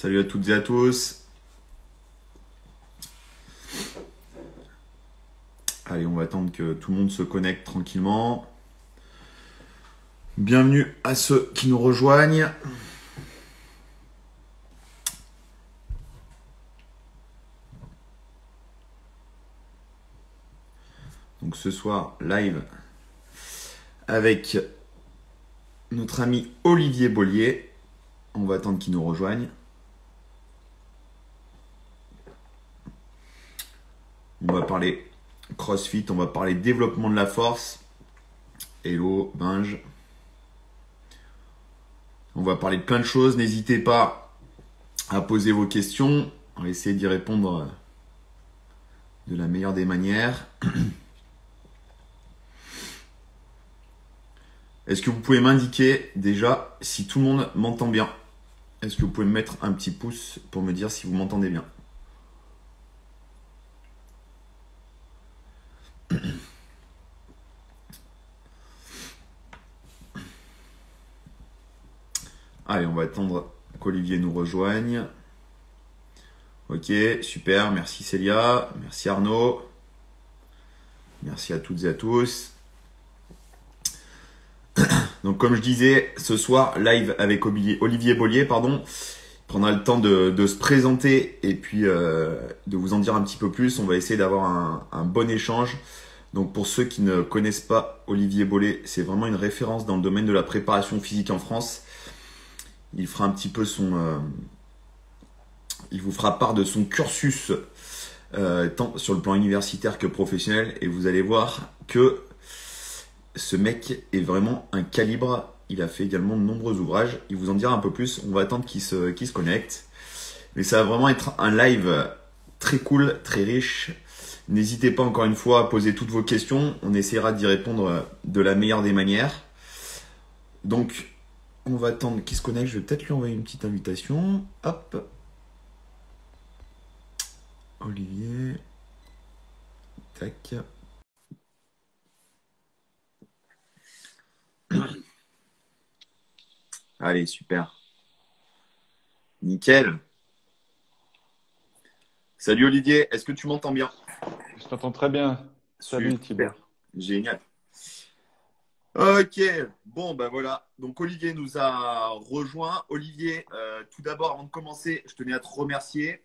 Salut à toutes et à tous. Allez, on va attendre que tout le monde se connecte tranquillement. Bienvenue à ceux qui nous rejoignent. Donc ce soir, live avec notre ami Olivier Bollier. On va attendre qu'il nous rejoigne. On va parler CrossFit, on va parler développement de la force. Hello, Binge. On va parler de plein de choses. N'hésitez pas à poser vos questions. On va essayer d'y répondre de la meilleure des manières. Est-ce que vous pouvez m'indiquer déjà si tout le monde m'entend bien? Est-ce que vous pouvez me mettre un petit pouce pour me dire si vous m'entendez bien? Allez, on va attendre qu'Olivier nous rejoigne. Ok, super. Merci Célia. Merci Arnaud. Merci à toutes et à tous. Donc comme je disais, ce soir, live avec Olivier Bollier, pardon. Il prendra le temps de se présenter et puis de vous en dire un petit peu plus. On va essayer d'avoir un bon échange. Donc pour ceux qui ne connaissent pas Olivier Bollier, c'est vraiment une référence dans le domaine de la préparation physique en France. Il fera un petit peu il vous fera part de son cursus tant sur le plan universitaire que professionnel et vous allez voir que ce mec est vraiment un calibre. Il a fait également de nombreux ouvrages. Il vous en dira un peu plus. On va attendre qu'il se connecte. Mais ça va vraiment être un live très cool, très riche. N'hésitez pas encore une fois à poser toutes vos questions. On essaiera d'y répondre de la meilleure des manières. Donc, on va attendre qu'il se connecte. Je vais peut-être lui envoyer une petite invitation. Hop. Olivier. Tac. Allez, super. Nickel. Salut Olivier, est-ce que tu m'entends bien? Je t'entends très bien. Salut Thibaut. Super. Génial. Ok, bon ben voilà. Donc Olivier nous a rejoint. Olivier, tout d'abord, avant de commencer, je tenais à te remercier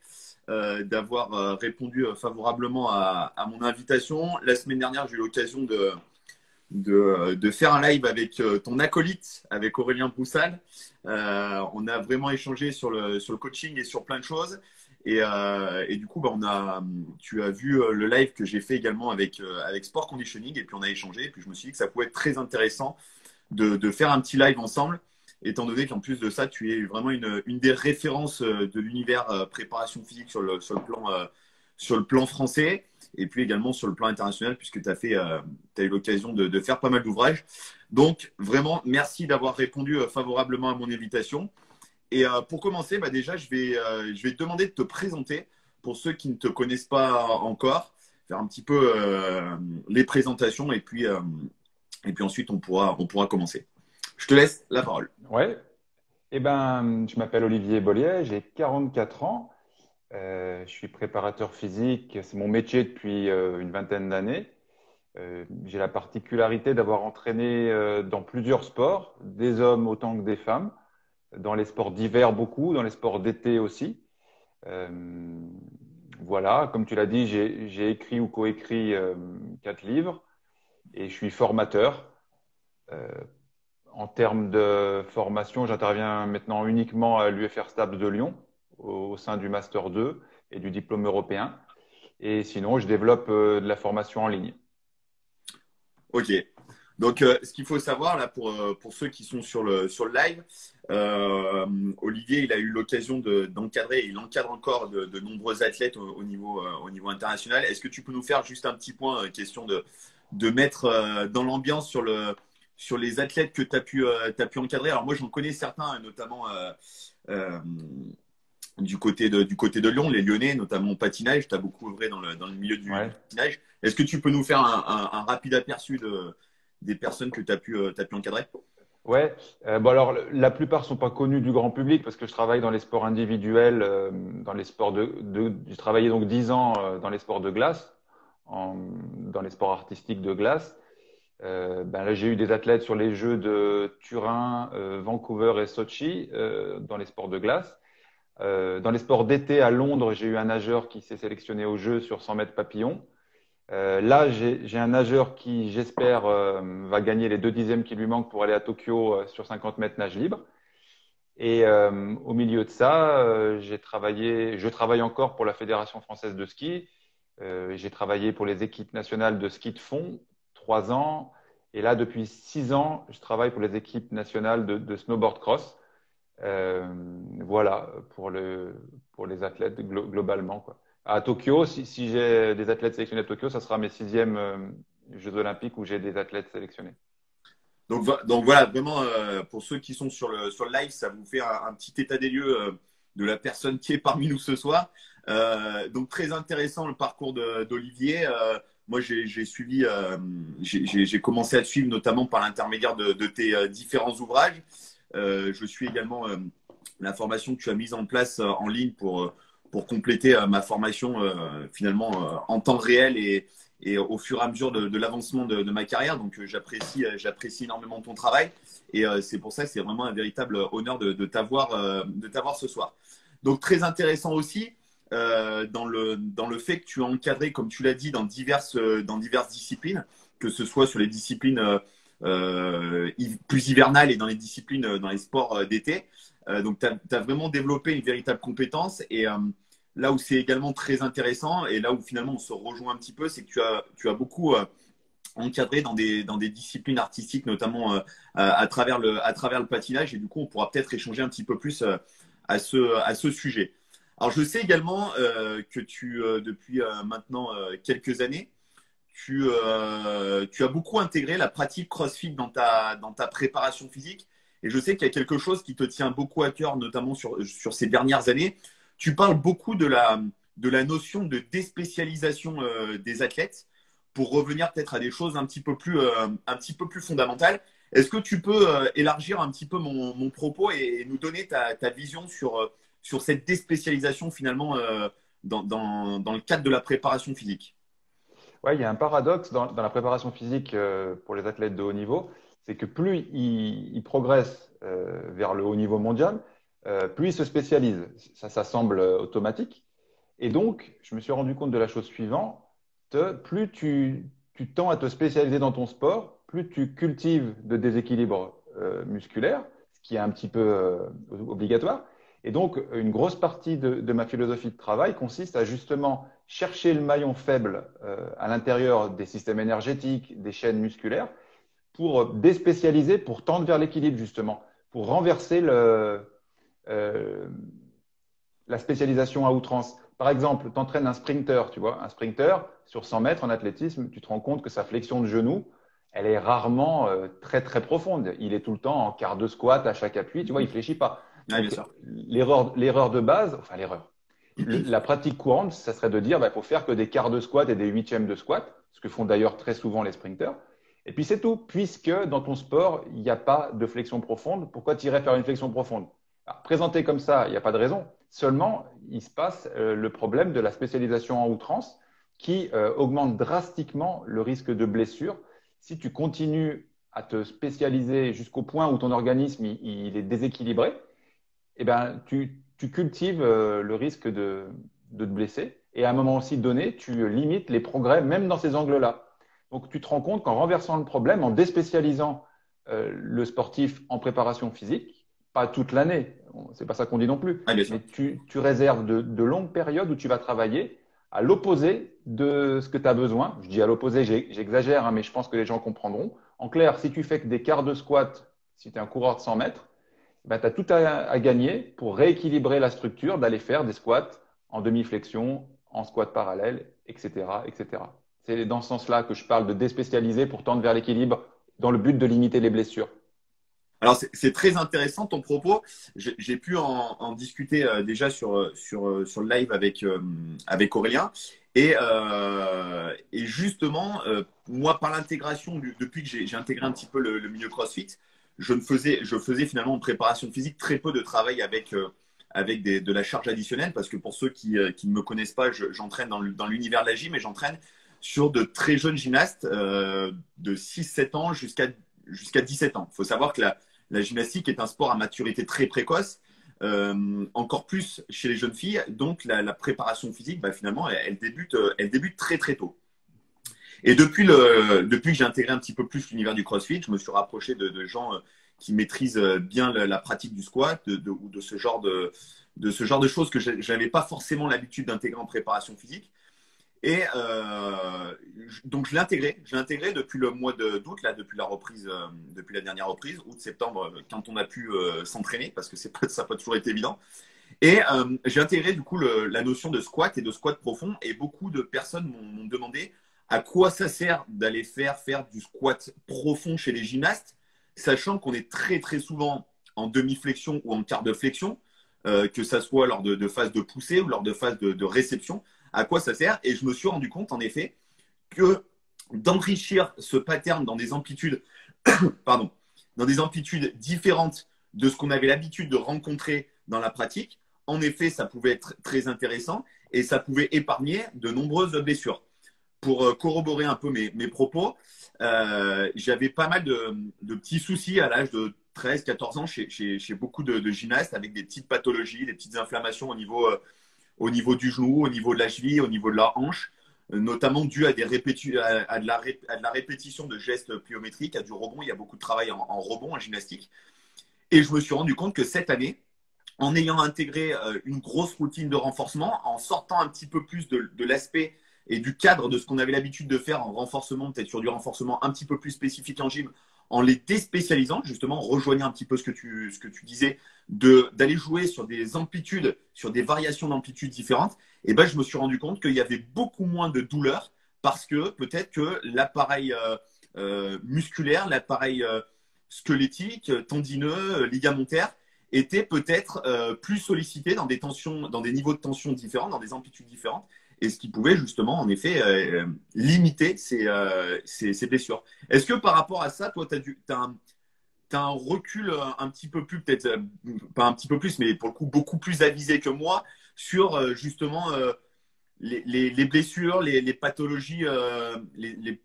d'avoir répondu favorablement à mon invitation. La semaine dernière, j'ai eu l'occasion de faire un live avec ton acolyte, avec Aurélien Broussal. On a vraiment échangé sur le coaching et sur plein de choses. Et du coup, tu as vu le live que j'ai fait également avec Sport Conditioning et puis on a échangé. Et puis je me suis dit que ça pouvait être très intéressant de faire un petit live ensemble, étant donné qu'en plus de ça, tu es vraiment une des références de l'univers préparation physique sur le plan français et puis également sur le plan international puisque tu as eu l'occasion de faire pas mal d'ouvrages. Donc vraiment, merci d'avoir répondu favorablement à mon invitation. Et pour commencer, déjà, je vais te demander de te présenter pour ceux qui ne te connaissent pas encore, faire un petit peu les présentations et puis ensuite on pourra commencer. Je te laisse la parole. Ouais. Je m'appelle Olivier Bollier, j'ai 44 ans. Je suis préparateur physique, c'est mon métier depuis une vingtaine d'années. J'ai la particularité d'avoir entraîné dans plusieurs sports, des hommes autant que des femmes, dans les sports d'hiver beaucoup, dans les sports d'été aussi. Euh, voilà, comme tu l'as dit, j'ai écrit ou coécrit 4 livres et je suis formateur. Euh, En termes de formation, j'interviens maintenant uniquement à l'UFR Stable de Lyon, au sein du Master 2 et du diplôme européen. Et sinon, je développe de la formation en ligne. Ok. Donc, ce qu'il faut savoir là pour ceux qui sont sur le live, Olivier, il a eu l'occasion d'encadrer, et il encadre encore de nombreux athlètes au niveau international. Est-ce que tu peux nous faire juste un petit point, question de mettre dans l'ambiance sur les athlètes que tu as pu encadrer? Alors moi, j'en connais certains, notamment euh, du côté de Lyon, les Lyonnais, notamment au patinage. Tu as beaucoup œuvré dans le milieu du Ouais. patinage. Est-ce que tu peux nous faire un rapide aperçu des personnes que tu as pu encadrer? Ouais, bon alors la plupart sont pas connus du grand public parce que je travaille dans les sports individuels, dans les sports j'ai travaillé donc 10 ans dans les sports de glace, dans les sports artistiques de glace. Ben là, j'ai eu des athlètes sur les Jeux de Turin, Vancouver et Sochi dans les sports de glace. Dans les sports d'été à Londres, j'ai eu un nageur qui s'est sélectionné aux Jeux sur 100 mètres papillon. Là, j'ai un nageur qui, j'espère, va gagner les 2 dixièmes qui lui manquent pour aller à Tokyo sur 50 mètres nage libre. Et au milieu de ça, je travaille encore pour la Fédération française de ski. J'ai travaillé pour les équipes nationales de ski de fond, 3 ans. Et là, depuis 6 ans, je travaille pour les équipes nationales de snowboard cross. Voilà, pour les athlètes globalement, quoi. À Tokyo, si j'ai des athlètes sélectionnés à Tokyo, ça sera mes 6e Jeux Olympiques où j'ai des athlètes sélectionnés. Donc voilà, vraiment, pour ceux qui sont sur le live, ça vous fait un petit état des lieux de la personne qui est parmi nous ce soir. Donc très intéressant le parcours d'Olivier. Moi, j'ai suivi, j'ai commencé à te suivre notamment par l'intermédiaire de tes différents ouvrages. Je suis également la formation que tu as mise en place en ligne pour compléter ma formation finalement en temps réel et au fur et à mesure de l'avancement de ma carrière. Donc, j'apprécie énormément ton travail. Et c'est pour ça que c'est vraiment un véritable honneur de t'avoir ce soir. Donc, très intéressant aussi dans le fait que tu as encadré, comme tu l'as dit, dans diverses disciplines, que ce soit sur les disciplines plus hivernales et dans les disciplines, dans les sports d'été. Donc, tu as vraiment développé une véritable compétence. Et là où c'est également très intéressant et là où finalement on se rejoint un petit peu, c'est que tu as beaucoup encadré dans des disciplines artistiques, notamment à travers le patinage. Et du coup, on pourra peut-être échanger un petit peu plus à ce sujet. Alors, je sais également que depuis maintenant quelques années, tu as beaucoup intégré la pratique CrossFit dans ta préparation physique. Et je sais qu'il y a quelque chose qui te tient beaucoup à cœur, notamment sur ces dernières années. Tu parles beaucoup de la notion de déspécialisation des athlètes pour revenir peut-être à des choses un petit peu plus fondamentales. Est-ce que tu peux élargir un petit peu mon propos et nous donner ta vision sur cette déspécialisation finalement dans le cadre de la préparation physique? Ouais, il y a un paradoxe dans la préparation physique pour les athlètes de haut niveau, c'est que plus ils progressent vers le haut niveau mondial, plus ils se spécialisent. Ça semble automatique. Et donc, je me suis rendu compte de la chose suivante, plus tu tends à te spécialiser dans ton sport, plus tu cultives de déséquilibre musculaire, ce qui est un petit peu obligatoire. Et donc, une grosse partie de ma philosophie de travail consiste à justement chercher le maillon faible à l'intérieur des systèmes énergétiques, des chaînes musculaires, pour déspécialiser, pour tendre vers l'équilibre justement, pour renverser la spécialisation à outrance. Par exemple, tu entraînes un sprinter, tu vois, un sprinter sur 100 mètres en athlétisme, tu te rends compte que sa flexion de genou, elle est rarement très très profonde. Il est tout le temps en quart de squat à chaque appui, tu vois, il fléchit pas. Ah, bien Donc sûr. l'erreur de base, enfin l'erreur, la pratique courante, ça serait de dire, il faut faire que des quarts de squat et des huitièmes de squat, ce que font d'ailleurs très souvent les sprinters. Et puis c'est tout, puisque dans ton sport, il n'y a pas de flexion profonde. Pourquoi tu irais faire une flexion profonde? Alors, présenté comme ça, il n'y a pas de raison. Seulement, il se passe le problème de la spécialisation en outrance qui augmente drastiquement le risque de blessure. Si tu continues à te spécialiser jusqu'au point où ton organisme il est déséquilibré, eh ben, tu cultives le risque de te blesser. Et à un moment aussi donné, tu limites les progrès, même dans ces angles-là. Donc, tu te rends compte qu'en renversant le problème, en déspécialisant le sportif en préparation physique, pas toute l'année, c'est pas ça qu'on dit non plus, Ah, bien sûr. mais tu réserves de longues périodes où tu vas travailler à l'opposé de ce que tu as besoin. Je dis à l'opposé, j'exagère, hein, mais je pense que les gens comprendront. En clair, si tu fais que des quarts de squat, si tu es un coureur de 100 mètres, ben, tu as tout à gagner pour rééquilibrer la structure, d'aller faire des squats en demi-flexion, en squat parallèle, etc., etc. C'est dans ce sens-là que je parle de déspécialiser pour tendre vers l'équilibre dans le but de limiter les blessures. Alors, c'est très intéressant ton propos. J'ai pu en discuter déjà sur le live avec Aurélien. Et justement, moi, par l'intégration, depuis que j'ai intégré un petit peu le milieu CrossFit, je faisais finalement en préparation physique très peu de travail avec de la charge additionnelle, parce que pour ceux qui ne me connaissent pas, j'entraîne dans l'univers de la gym et j'entraîne sur de très jeunes gymnastes de 6-7 ans jusqu'à 17 ans. Il faut savoir que la gymnastique est un sport à maturité très précoce, encore plus chez les jeunes filles. Donc la préparation physique, bah, finalement, elle débute très très tôt. Et depuis que j'ai intégré un petit peu plus l'univers du CrossFit, je me suis rapproché de gens qui maîtrisent bien la pratique du squat ou de ce genre de choses que je n'avais pas forcément l'habitude d'intégrer en préparation physique. Et donc je l'ai intégré. Je l'ai intégré depuis le mois d'août, là, depuis la dernière reprise, août-septembre, quand on a pu s'entraîner, parce que ça n'a pas toujours été évident. Et j'ai intégré du coup la notion de squat et de squat profond. Et beaucoup de personnes m'ont demandé à quoi ça sert d'aller faire du squat profond chez les gymnastes, sachant qu'on est très très souvent en demi-flexion ou en quart de flexion, que ça soit lors de phases de poussée ou lors de phases de réception. À quoi ça sert? Et je me suis rendu compte en effet que d'enrichir ce pattern dans des amplitudes, pardon, dans des amplitudes différentes de ce qu'on avait l'habitude de rencontrer dans la pratique, en effet, ça pouvait être très intéressant et ça pouvait épargner de nombreuses blessures. Pour corroborer un peu mes propos, j'avais pas mal de petits soucis à l'âge de 13-14 ans chez beaucoup de gymnastes avec des petites pathologies, des petites inflammations au niveau du genou, au niveau de la cheville, au niveau de la hanche, notamment dû à de la répétition de gestes pliométriques, à du rebond. Il y a beaucoup de travail en rebond, en gymnastique. Et je me suis rendu compte que cette année, en ayant intégré une grosse routine de renforcement, en sortant un petit peu plus de l'aspect et du cadre de ce qu'on avait l'habitude de faire en renforcement, peut-être sur du renforcement un petit peu plus spécifique en gym, en les déspécialisant, justement, rejoignant un petit peu ce que tu disais, d'aller jouer sur des amplitudes, sur des variations d'amplitudes différentes, et ben, je me suis rendu compte qu'il y avait beaucoup moins de douleur parce que peut-être que l'appareil musculaire, l'appareil squelettique, tendineux, ligamentaire, était peut-être plus sollicité dans des tensions, dans des niveaux de tension différents, dans des amplitudes différentes, et ce qui pouvait justement, en effet, limiter ces blessures. Est-ce que par rapport à ça, toi, tu as un recul un petit peu plus, peut-être pas un petit peu plus, mais pour le coup, beaucoup plus avisé que moi sur justement les blessures, les pathologies,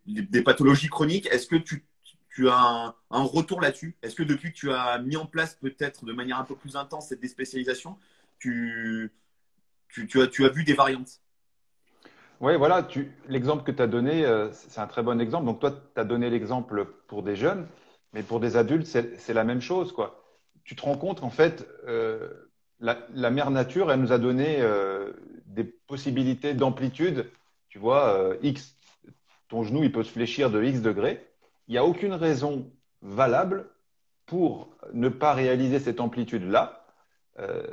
des pathologies chroniques. Est-ce que tu as un retour là-dessus? Est-ce que depuis que tu as mis en place peut-être de manière un peu plus intense cette déspécialisation, tu as vu des variantes? Oui, voilà, l'exemple que tu as donné, c'est un très bon exemple. Donc, toi, tu as donné l'exemple pour des jeunes, mais pour des adultes, c'est la même chose, quoi. Tu te rends compte, en fait, la mère nature, elle nous a donné des possibilités d'amplitude. Tu vois, X, ton genou, il peut se fléchir de X degrés. Il n'y a aucune raison valable pour ne pas réaliser cette amplitude-là euh,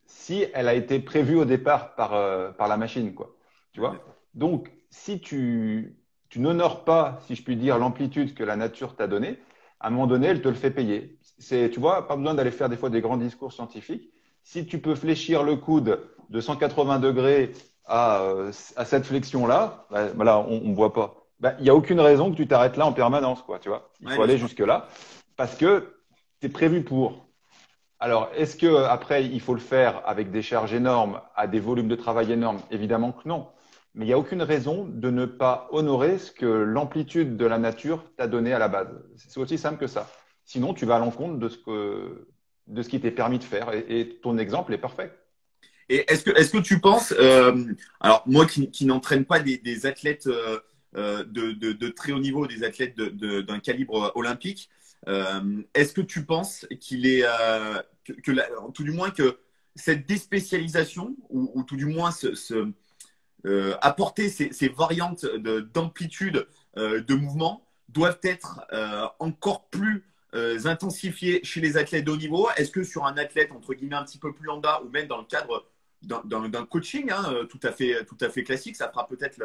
si elle a été prévue au départ par la machine, quoi. Tu Ouais, vois? d'accord. Donc, si tu n'honores pas, si je puis dire, l'amplitude que la nature t'a donnée, à un moment donné, elle te le fait payer. Tu vois, pas besoin d'aller faire des fois des grands discours scientifiques. Si tu peux fléchir le coude de 180 degrés à cette flexion-là, voilà, on ne voit pas. Il n'y a aucune raison que tu t'arrêtes là en permanence, quoi, tu vois. Il Ouais, faut bien aller sûr. jusque-là parce que tu es prévu pour. Alors, est-ce que après il faut le faire avec des charges énormes, à des volumes de travail énormes? Évidemment que non. Mais il n'y a aucune raison de ne pas honorer ce que l'amplitude de la nature t'a donné à la base. C'est aussi simple que ça. Sinon, tu vas à l'encontre de ce qui t'est permis de faire. Et ton exemple est parfait. Et est-ce que tu penses, alors moi qui n'entraîne pas des athlètes de très haut niveau, des athlètes d'un calibre olympique, est-ce que tu penses qu'il est, tout du moins que cette déspécialisation, ou tout du moins apporter ces variantes d'amplitude de mouvement doivent être encore plus intensifiées chez les athlètes de haut niveau? Est-ce que sur un athlète, entre guillemets, un petit peu plus lambda, ou même dans le cadre d'un coaching tout à fait classique, ça fera peut-être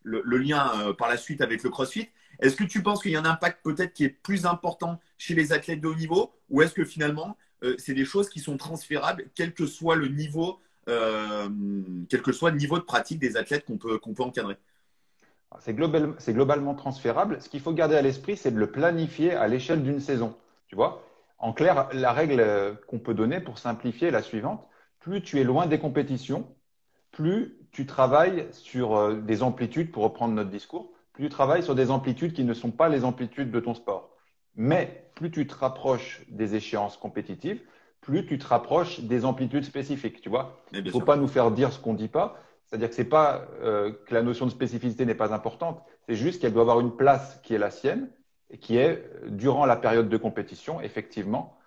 le lien par la suite avec le CrossFit. Est-ce que tu penses qu'il y a un impact peut-être qui est plus important chez les athlètes de haut niveau, ou est-ce que finalement, c'est des choses qui sont transférables, quel que soit le niveau quel que soit le niveau de pratique des athlètes qu'on peut encadrer? C'est globalement transférable. Ce qu'il faut garder à l'esprit, c'est de le planifier à l'échelle d'une saison. Tu vois? En clair, la règle qu'on peut donner pour simplifier est la suivante. Plus tu es loin des compétitions, plus tu travailles sur des amplitudes, pour reprendre notre discours, plus tu travailles sur des amplitudes qui ne sont pas les amplitudes de ton sport. Mais plus tu te rapproches des échéances compétitives, plus tu te rapproches des amplitudes spécifiques. Tu vois, Mais il ne bien faut sûr. pas nous faire dire ce qu'on ne dit pas. C'est-à-dire que c'est pas que la notion de spécificité n'est pas importante. C'est juste qu'elle doit avoir une place qui est la sienne et qui est durant la période de compétition, effectivement,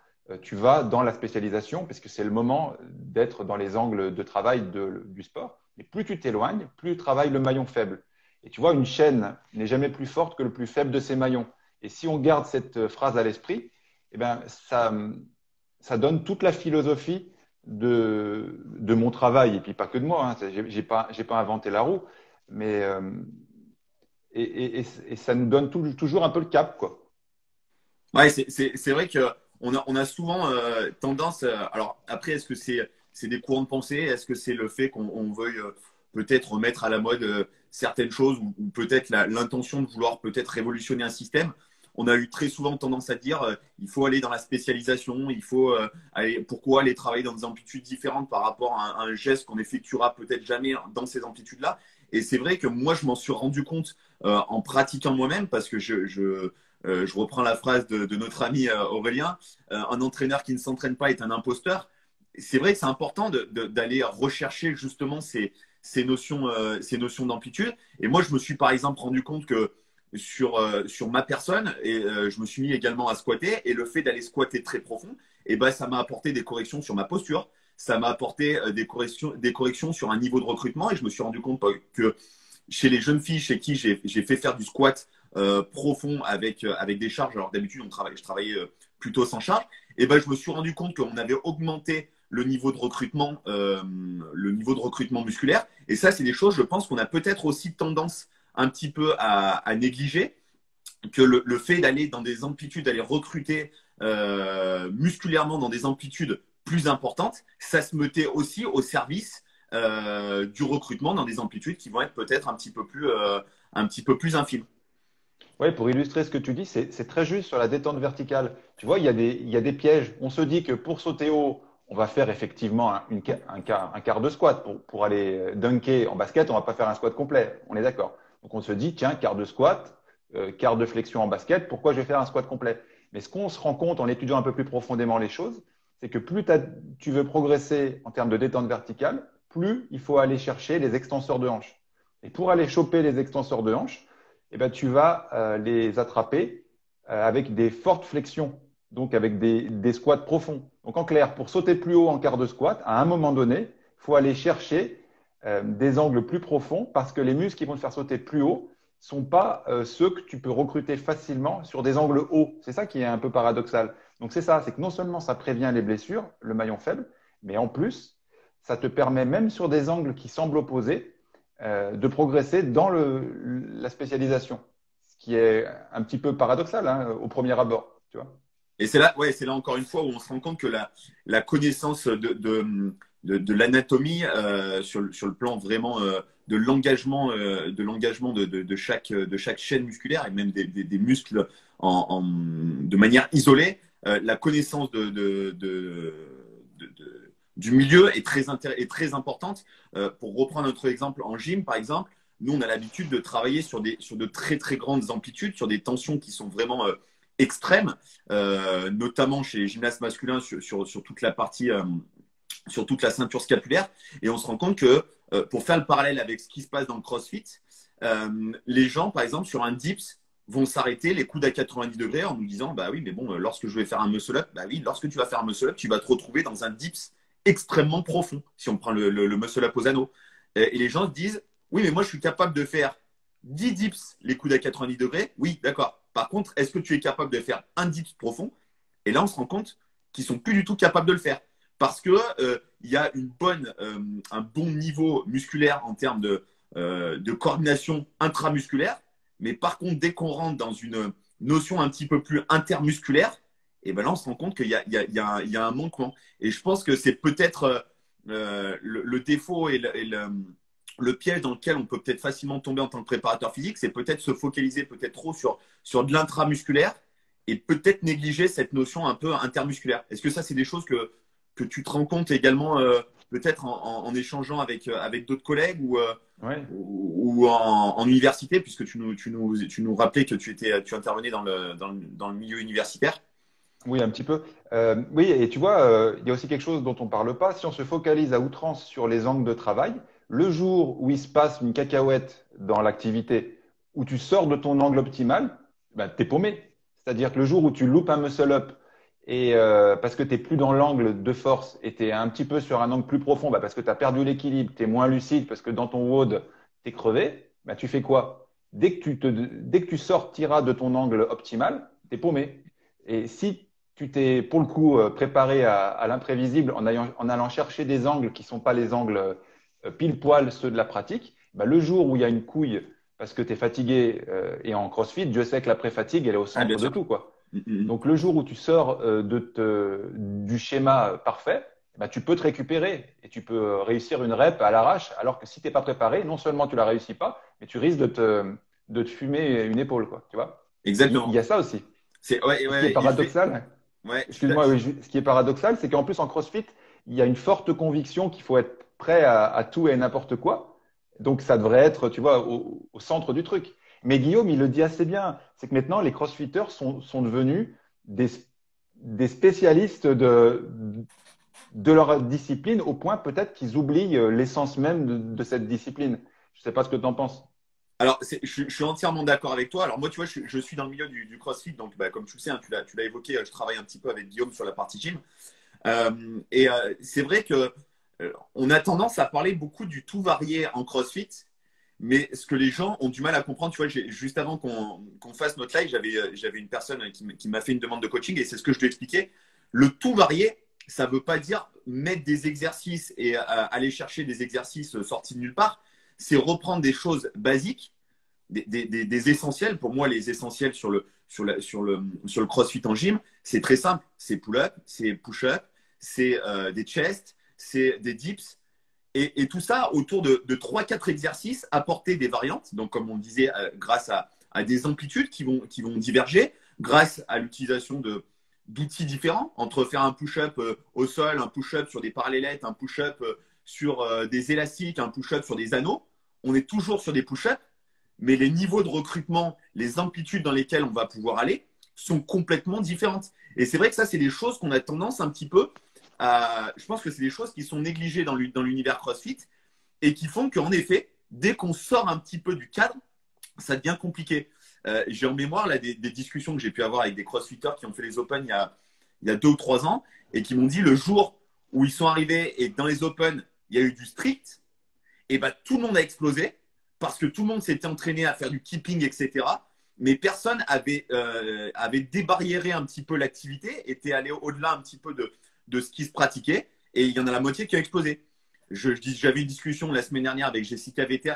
tu vas dans la spécialisation parce que c'est le moment d'être dans les angles de travail du sport. Et plus tu t'éloignes, plus tu travailles le maillon faible. Et tu vois, une chaîne n'est jamais plus forte que le plus faible de ses maillons. Et si on garde cette phrase à l'esprit, eh ben, ça donne toute la philosophie de mon travail. Et puis pas que de moi, hein. J'ai pas inventé la roue, mais et ça nous donne toujours un peu le cap, quoi. Ouais, c'est vrai que on a souvent tendance. Alors après, est-ce que c'est des courants de pensée? Est-ce que c'est le fait qu'on veuille peut-être remettre à la mode certaines choses ou peut-être l'intention de vouloir peut-être révolutionner un système? On a eu très souvent tendance à dire il faut aller dans la spécialisation, il faut pourquoi aller travailler dans des amplitudes différentes par rapport à un geste qu'on effectuera peut-être jamais dans ces amplitudes-là. Et c'est vrai que moi, je m'en suis rendu compte en pratiquant moi-même parce que je reprends la phrase de notre ami Aurélien, un entraîneur qui ne s'entraîne pas est un imposteur. C'est vrai que c'est important d'aller rechercher justement ces notions d'amplitude. Et moi, je me suis par exemple rendu compte que sur ma personne, et je me suis mis également à squatter, et le fait d'aller squatter très profond, et ben, ça m'a apporté des corrections sur ma posture, ça m'a apporté des corrections sur un niveau de recrutement, et je me suis rendu compte que chez les jeunes filles chez qui j'ai fait faire du squat profond avec des charges. Alors d'habitude, je travaillais plutôt sans charge. Et ben, je me suis rendu compte qu'on avait augmenté le niveau de recrutement musculaire. Et ça, c'est des choses, je pense, qu'on a peut-être aussi tendance un petit peu à négliger, que le fait d'aller dans des amplitudes, d'aller recruter musculairement dans des amplitudes plus importantes, ça se mettait aussi au service du recrutement dans des amplitudes qui vont être peut-être un petit peu plus infimes. Oui, pour illustrer ce que tu dis, c'est très juste sur la détente verticale. Tu vois, il y a des pièges. On se dit que pour sauter haut, on va faire effectivement un quart de squat. Pour aller dunker en basket, on va pas faire un squat complet. On est d'accord. Donc on se dit, tiens, quart de squat, quart de flexion en basket, pourquoi je vais faire un squat complet? Mais ce qu'on se rend compte en étudiant un peu plus profondément les choses, c'est que tu veux progresser en termes de détente verticale, plus il faut aller chercher les extenseurs de hanche. Et pour aller choper les extenseurs de hanche, eh ben, tu vas les attraper avec des fortes flexions, donc avec des squats profonds. Donc en clair, pour sauter plus haut en quart de squat, à un moment donné, il faut aller chercher des angles plus profonds parce que les muscles qui vont te faire sauter plus haut sont pas ceux que tu peux recruter facilement sur des angles hauts. C'est ça qui est un peu paradoxal. Donc c'est ça, c'est que non seulement ça prévient les blessures, le maillon faible, mais en plus, ça te permet même sur des angles qui semblent opposés de progresser dans la spécialisation, ce qui est un petit peu paradoxal hein, au premier abord, tu vois. Et c'est là, ouais, c'est là encore une fois où on se rend compte que la connaissance de l'anatomie sur le plan vraiment de l'engagement de chaque chaîne musculaire et même des muscles de manière isolée, la connaissance du milieu est très importante. Pour reprendre notre exemple en gym, par exemple, nous, on a l'habitude de travailler sur de très, très grandes amplitudes, sur des tensions qui sont vraiment extrêmes, notamment chez les gymnastes masculins sur toute la partie, sur toute la ceinture scapulaire. Et on se rend compte que, pour faire le parallèle avec ce qui se passe dans le CrossFit, les gens, par exemple, sur un dips, vont s'arrêter les coudes à 90 degrés en nous disant bah oui, mais bon, lorsque je vais faire un muscle-up, bah oui, lorsque tu vas faire un muscle-up, tu vas te retrouver dans un dips extrêmement profond, si on prend le muscle-up aux anneaux. Et les gens se disent oui, mais moi, je suis capable de faire 10 dips les coudes à 90 degrés. Oui, d'accord. Par contre, est-ce que tu es capable de faire un dips profond? Et là, on se rend compte qu'ils sont plus du tout capables de le faire parce que il y a un bon niveau musculaire en termes de coordination intramusculaire. Mais par contre, dès qu'on rentre dans une notion un petit peu plus intermusculaire, et ben là, on se rend compte qu'il y a un manquement. Et je pense que c'est peut-être le défaut le piège dans lequel on peut peut-être facilement tomber en tant que préparateur physique, c'est peut-être se focaliser peut-être trop sur de l'intramusculaire et peut-être négliger cette notion un peu intermusculaire. Est-ce que ça, c'est des choses que tu te rends compte également, peut-être en échangeant avec d'autres collègues Ouais. ou en université, puisque tu nous rappelais que tu intervenais dans le milieu universitaire? Oui, un petit peu. Oui, et tu vois, il y a aussi quelque chose dont on ne parle pas. Si on se focalise à outrance sur les angles de travail, le jour où il se passe une cacahuète dans l'activité, où tu sors de ton angle optimal, ben, tu es paumé. C'est-à-dire que le jour où tu loupes un muscle-up et parce que tu n'es plus dans l'angle de force et tu es un petit peu sur un angle plus profond, ben, parce que tu as perdu l'équilibre, tu es moins lucide, parce que dans ton WOD, tu es crevé, ben, tu fais quoi? Dès que tu sortiras de ton angle optimal, tu es paumé. Et si tu t'es pour le coup préparé à l'imprévisible en allant chercher des angles qui ne sont pas les angles pile poil ceux de la pratique, bah, le jour où il y a une couille parce que tu es fatigué et en CrossFit, Dieu sait que la pré-fatigue, elle est au Ah, bien centre de sûr. tout, quoi. Mm, mm, mm. Donc le jour où tu sors du schéma parfait, bah, tu peux te récupérer et tu peux réussir une rep à l'arrache, alors que si tu n'es pas préparé, non seulement tu la réussis pas, mais tu risques de te fumer une épaule, quoi, tu vois. Il Exactement. y a ça aussi. Ouais, Et ce qui est ouais, et je vais. paradoxal, Ouais, excuse-moi, oui, ce qui est paradoxal, c'est qu'en plus en CrossFit, il y a une forte conviction qu'il faut être prêt à tout et n'importe quoi. Donc ça devrait être, tu vois, au centre du truc. Mais Guillaume, il le dit assez bien, c'est que maintenant les CrossFitters sont devenus des, des spécialistes de leur discipline au point peut-être qu'ils oublient l'essence même de cette discipline. Je ne sais pas ce que tu en penses. Alors, je suis entièrement d'accord avec toi. Alors, moi, tu vois, je suis dans le milieu du CrossFit. Donc, bah, comme tu le sais, hein, tu l'as évoqué, je travaille un petit peu avec Guillaume sur la partie gym. Et c'est vrai que on a tendance à parler beaucoup du tout varié en CrossFit. Mais ce que les gens ont du mal à comprendre, tu vois, juste avant qu'on fasse notre live, j'avais une personne qui m'a fait une demande de coaching et c'est ce que je lui expliquais. Le tout varié, ça ne veut pas dire mettre des exercices et aller chercher des exercices sortis de nulle part. C'est reprendre des choses basiques, des essentiels. Pour moi, les essentiels sur le CrossFit en gym, c'est très simple. C'est pull-up, c'est push-up, c'est des chests, c'est des dips. Et tout ça autour de 3-4 exercices, apporter des variantes. Donc, comme on le disait, grâce à des amplitudes qui vont diverger, grâce à l'utilisation d'outils différents, entre faire un push-up au sol, un push-up sur des parallélettes, un push-up sur des élastiques, un push-up sur des anneaux. On est toujours sur des push-ups, mais les niveaux de recrutement, les amplitudes dans lesquelles on va pouvoir aller sont complètement différentes. Et c'est vrai que ça, c'est des choses qu'on a tendance un petit peu je pense que c'est des choses qui sont négligées dans l'univers CrossFit et qui font qu'en effet, dès qu'on sort un petit peu du cadre, ça devient compliqué. J'ai en mémoire là, des discussions que j'ai pu avoir avec des CrossFitters qui ont fait les Open il y a 2 ou 3 ans et qui m'ont dit le jour où ils sont arrivés et que dans les Open, il y a eu du strict, et ben, tout le monde a explosé parce que tout le monde s'était entraîné à faire du keeping, etc. Mais personne avait débarriéré un petit peu l'activité, était allé au-delà un petit peu de ce qui se pratiquait. Et il y en a la moitié qui a explosé. J'avais une discussion la semaine dernière avec Jessica Vetter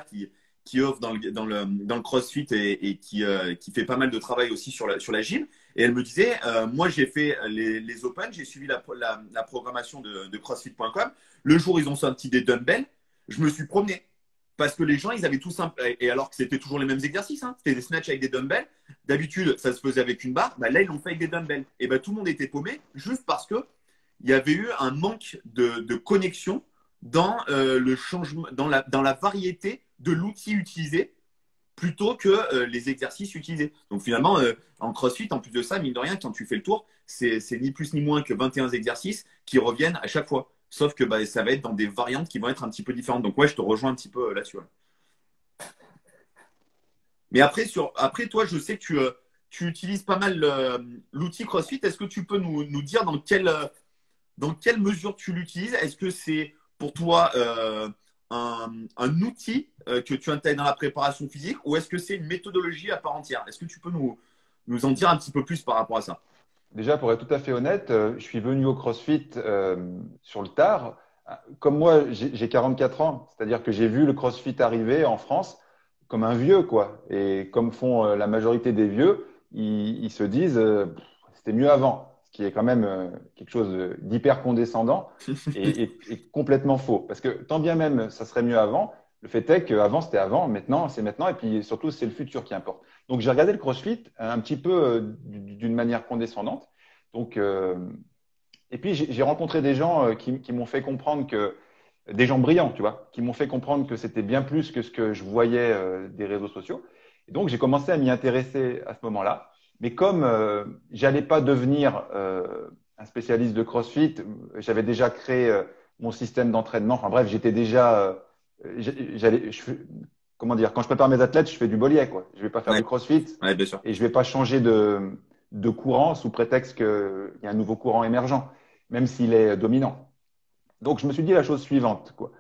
qui offre dans le CrossFit et qui fait pas mal de travail aussi sur la gym. Et elle me disait, moi j'ai fait les Open, j'ai suivi la programmation de CrossFit.com. Le jour où ils ont sorti des dumbbells, je me suis promené. Parce que les gens, ils avaient tout simple. Et alors que c'était toujours les mêmes exercices, hein. C'était des snatchs avec des dumbbells. D'habitude, ça se faisait avec une barre. Bah, là, ils l'ont fait avec des dumbbells. Et bah, tout le monde était paumé juste parce que il y avait eu un manque de connexion dans le changement, dans la variété de l'outil utilisé plutôt que les exercices utilisés. Donc finalement, en CrossFit, en plus de ça, mine de rien, quand tu fais le tour, c'est ni plus ni moins que 21 exercices qui reviennent à chaque fois. Sauf que bah, ça va être dans des variantes qui vont être un petit peu différentes. Donc ouais, je te rejoins un petit peu là-dessus. Ouais. Mais après, toi, je sais que tu utilises pas mal l'outil CrossFit. Est-ce que tu peux nous dire dans quelle mesure tu l'utilises? Est-ce que c'est pour toi un outil que tu intègres dans la préparation physique ou est-ce que c'est une méthodologie à part entière? Est-ce que tu peux nous en dire un petit peu plus par rapport à ça? Déjà, pour être tout à fait honnête, je suis venu au CrossFit sur le tard. Comme moi, j'ai 44 ans, c'est-à-dire que j'ai vu le CrossFit arriver en France comme un vieux, quoi. Et comme font la majorité des vieux, ils se disent c'était mieux avant, ce qui est quand même quelque chose d'hyper condescendant et complètement faux. Parce que tant bien même ça serait mieux avant, le fait est qu'avant c'était avant, maintenant c'est maintenant, et puis surtout c'est le futur qui importe. Donc, j'ai regardé le CrossFit un petit peu d'une manière condescendante. Donc, et puis, j'ai rencontré des gens qui m'ont fait comprendre que, des gens brillants, tu vois, qui m'ont fait comprendre que c'était bien plus que ce que je voyais des réseaux sociaux. Et donc, j'ai commencé à m'y intéresser à ce moment-là. Mais comme j'allais pas devenir un spécialiste de CrossFit, j'avais déjà créé mon système d'entraînement. Enfin bref, j'étais déjà, j'allais, comment dire, quand je prépare mes athlètes, je fais du Bollier, quoi. Je vais pas faire Ouais, du CrossFit ouais, bien sûr. et je vais pas changer de courant sous prétexte qu'il y a un nouveau courant émergent, même s'il est dominant. Donc, je me suis dit la chose suivante, quoi.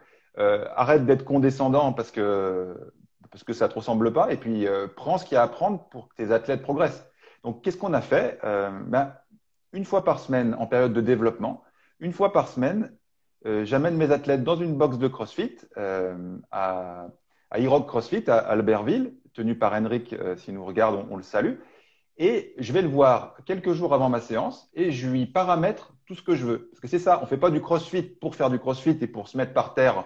Arrête d'être condescendant parce que ça ne te ressemble pas, et puis prends ce qu'il y a à prendre pour que tes athlètes progressent. Donc, qu'est-ce qu'on a fait? Une fois par semaine, en période de développement, une fois par semaine, j'amène mes athlètes dans une box de CrossFit à Iroc CrossFit à Albertville, tenu par Henrik. S'il nous regarde, on le salue. Et je vais le voir quelques jours avant ma séance et je lui paramètre tout ce que je veux. Parce que c'est ça, on ne fait pas du crossfit pour faire du crossfit et pour se mettre par terre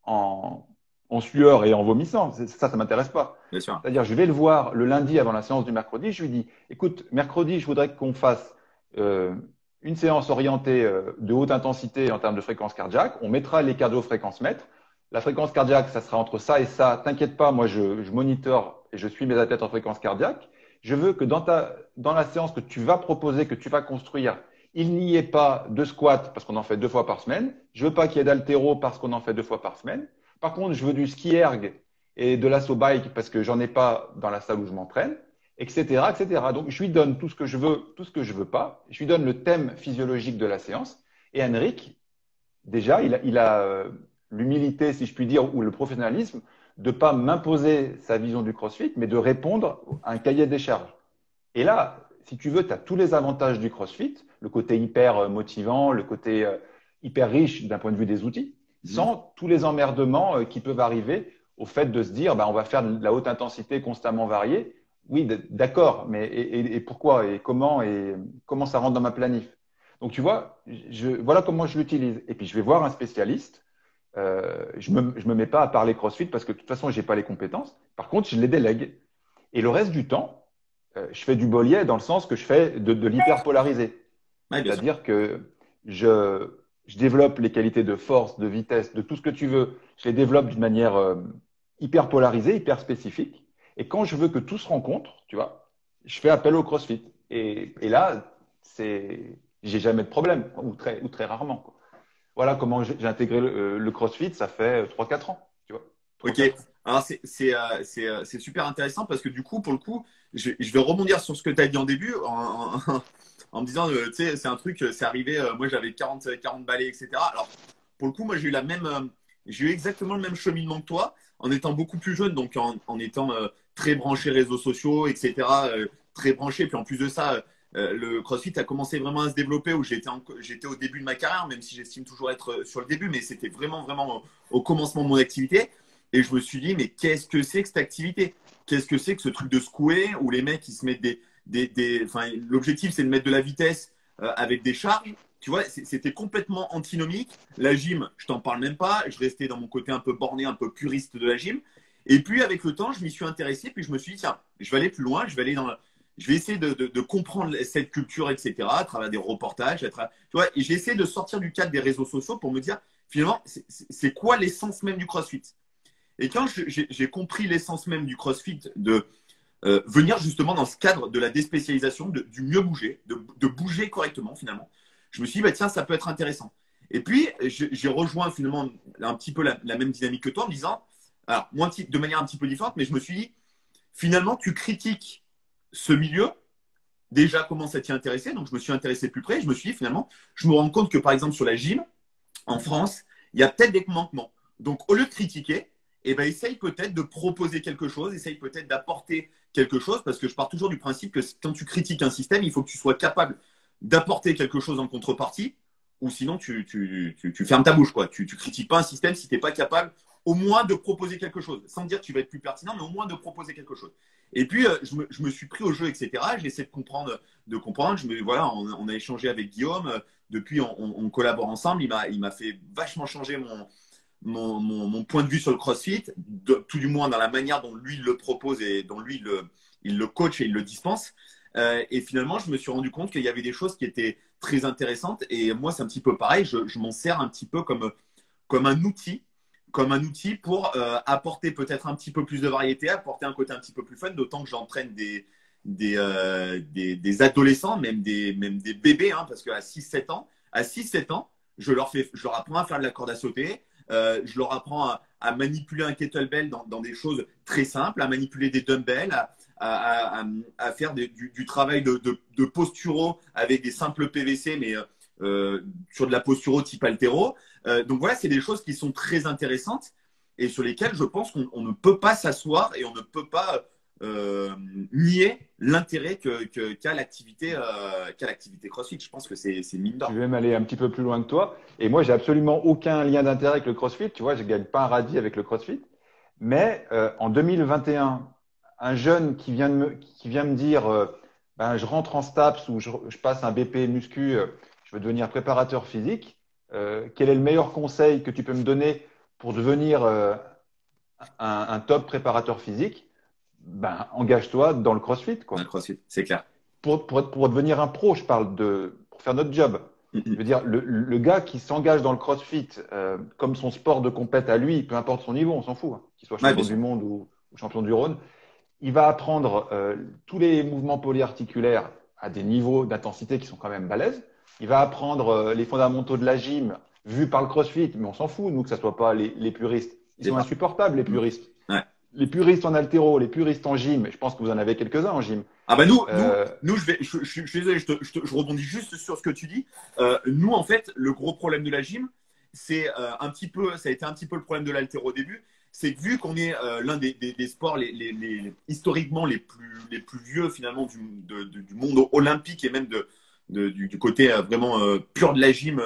en, en sueur et en vomissant. Ça ne m'intéresse pas. Bien sûr. C'est-à-dire, je vais le voir le lundi avant la séance du mercredi. Je lui dis, écoute, mercredi, je voudrais qu'on fasse euh, une séance orientée de haute intensité en termes de fréquence cardiaque. On mettra les cardio-fréquences mètres. La fréquence cardiaque, ça sera entre ça et ça. T'inquiète pas, moi, je monitore et je suis mes athlètes en fréquence cardiaque. Je veux que dans la séance que tu vas proposer, que tu vas construire, il n'y ait pas de squat parce qu'on en fait 2 fois par semaine. Je veux pas qu'il y ait d'haltéro parce qu'on en fait 2 fois par semaine. Par contre, je veux du ski erg et de l'assaut bike parce que j'en ai pas dans la salle où je m'entraîne, etc., etc. Donc, je lui donne tout ce que je veux, tout ce que je veux pas. Je lui donne le thème physiologique de la séance. Et Henrik, déjà, il a l'humilité, si je puis dire, ou le professionnalisme de pas m'imposer sa vision du CrossFit, mais de répondre à un cahier des charges. Et là, si tu veux, tu as tous les avantages du CrossFit, le côté hyper motivant, le côté hyper riche d'un point de vue des outils, Mhm. sans tous les emmerdements qui peuvent arriver au fait de se dire, bah, on va faire de la haute intensité constamment variée. Oui, d'accord, mais pourquoi et comment ça rentre dans ma planif? Donc, tu vois, voilà comment je l'utilise. Et puis, je vais voir un spécialiste. Je me mets pas à parler CrossFit parce que de toute façon, j'ai pas les compétences. Par contre, je les délègue. Et le reste du temps, je fais du Bollier dans le sens que je fais de l'hyperpolarisé. Ouais, bien sûr. C'est-à-dire que je développe les qualités de force, de vitesse, de tout ce que tu veux. Je les développe d'une manière hyper polarisée, hyper spécifique. Et quand je veux que tout se rencontre, tu vois, je fais appel au CrossFit. Et là, j'ai jamais de problème, ou très rarement, quoi. Voilà comment j'ai intégré le CrossFit, ça fait 3 4 ans, tu vois. Trois Ok. quatre ans. Alors, c'est super intéressant parce que du coup, pour le coup, je vais rebondir sur ce que tu as dit en début en me disant, tu sais, c'est un truc, c'est arrivé, moi j'avais 40 balais, etc. Alors, pour le coup, moi j'ai eu exactement le même cheminement que toi en étant beaucoup plus jeune, donc en étant très branché réseaux sociaux, etc. Très branché. Puis en plus de ça, le CrossFit a commencé vraiment à se développer où j'étais au début de ma carrière, même si j'estime toujours être sur le début, mais c'était vraiment, vraiment au commencement de mon activité. Et je me suis dit, mais qu'est-ce que c'est que cette activité? Qu'est-ce que c'est que ce truc de secouer où les mecs ils se mettent enfin, l'objectif c'est de mettre de la vitesse avec des charges. Tu vois, c'était complètement antinomique. La gym, je t'en parle même pas. Je restais dans mon côté un peu borné, un peu puriste de la gym. Et puis avec le temps, je m'y suis intéressé. Puis je me suis dit, tiens, je vais aller plus loin. Je vais essayer de comprendre cette culture, etc. à travers des reportages. Tu vois, et j'ai essayé de sortir du cadre des réseaux sociaux pour me dire, finalement, c'est quoi l'essence même du CrossFit? Et quand j'ai compris l'essence même du CrossFit, de venir justement dans ce cadre de la déspécialisation, du mieux bouger, de bouger correctement finalement, je me suis dit, bah, tiens, ça peut être intéressant. Et puis, j'ai rejoint finalement un petit peu la même dynamique que toi en me disant, alors, moi, de manière un petit peu différente, mais je me suis dit, finalement, tu critiques ce milieu, déjà, comment ça t'y intéressé? Donc, je me suis intéressé plus près. Je me suis dit, finalement, je me rends compte que, par exemple, sur la gym, en France, il y a peut-être des manquements. Donc, au lieu de critiquer, eh ben, essaye peut-être de proposer quelque chose, essaye peut-être d'apporter quelque chose, parce que je pars toujours du principe que quand tu critiques un système, il faut que tu sois capable d'apporter quelque chose en contrepartie, ou sinon tu fermes ta bouche, quoi. Tu critiques pas un système si tu n'es pas capable au moins de proposer quelque chose, sans dire que tu vas être plus pertinent, mais au moins de proposer quelque chose. Et puis, je me suis pris au jeu, etc. J'essaie de comprendre. Voilà, on a échangé avec Guillaume. Depuis, on collabore ensemble. Il m'a fait vachement changer mon point de vue sur le CrossFit, tout du moins dans la manière dont lui le propose et dont lui il le coach et il le dispense. Et finalement, je me suis rendu compte qu'il y avait des choses qui étaient très intéressantes. Et moi, c'est un petit peu pareil. Je m'en sers un petit peu comme un outil, pour apporter peut-être un petit peu plus de variété, apporter un côté un petit peu plus fun, d'autant que j'entraîne des adolescents, même des bébés, hein, parce qu'à 6-7 ans, je leur apprends à faire de la corde à sauter, je leur apprends à manipuler un kettlebell dans des choses très simples, à manipuler des dumbbells, à faire du travail de posturo avec des simples PVC, mais sur de la posturo type haltéro. Donc voilà, c'est des choses qui sont très intéressantes et sur lesquelles je pense qu'on ne peut pas s'asseoir et on ne peut pas nier l'intérêt qu'a l'activité CrossFit. Je pense que c'est mine Je d'or. vais même aller un petit peu plus loin que toi. Et moi, j'ai absolument aucun lien d'intérêt avec le CrossFit. Tu vois, je gagne pas un radis avec le CrossFit. Mais en 2021, un jeune qui vient me dire, ben, je rentre en STAPS ou je passe un BP muscu, je veux devenir préparateur physique. Quel est le meilleur conseil que tu peux me donner pour devenir un top préparateur physique? Ben, engage-toi dans le CrossFit, Un quoi. CrossFit, c'est clair. Pour devenir un pro, je parle pour faire notre job. Je veux dire, le gars qui s'engage dans le CrossFit comme son sport de compète à lui, peu importe son niveau, on s'en fout, hein, qu'il soit Ouais, bien champion du sûr. monde ou champion du Rhône, il va apprendre tous les mouvements polyarticulaires à des niveaux d'intensité qui sont quand même balèzes. Il va apprendre les fondamentaux de la gym vus par le CrossFit, mais on s'en fout, nous, que ce ne soit pas les puristes. Ils C'est sont pas. insupportables, les puristes. Ouais. Les puristes en haltéro, les puristes en gym, je pense que vous en avez quelques-uns en gym. Ah bah Euh, je suis désolé, je rebondis juste sur ce que tu dis. Nous, en fait, le gros problème de la gym, c'est ça a été un petit peu le problème de l'haltéro au début, c'est que vu qu'on est l'un des sports historiquement les plus vieux finalement du monde olympique et même du côté vraiment pur de la gym,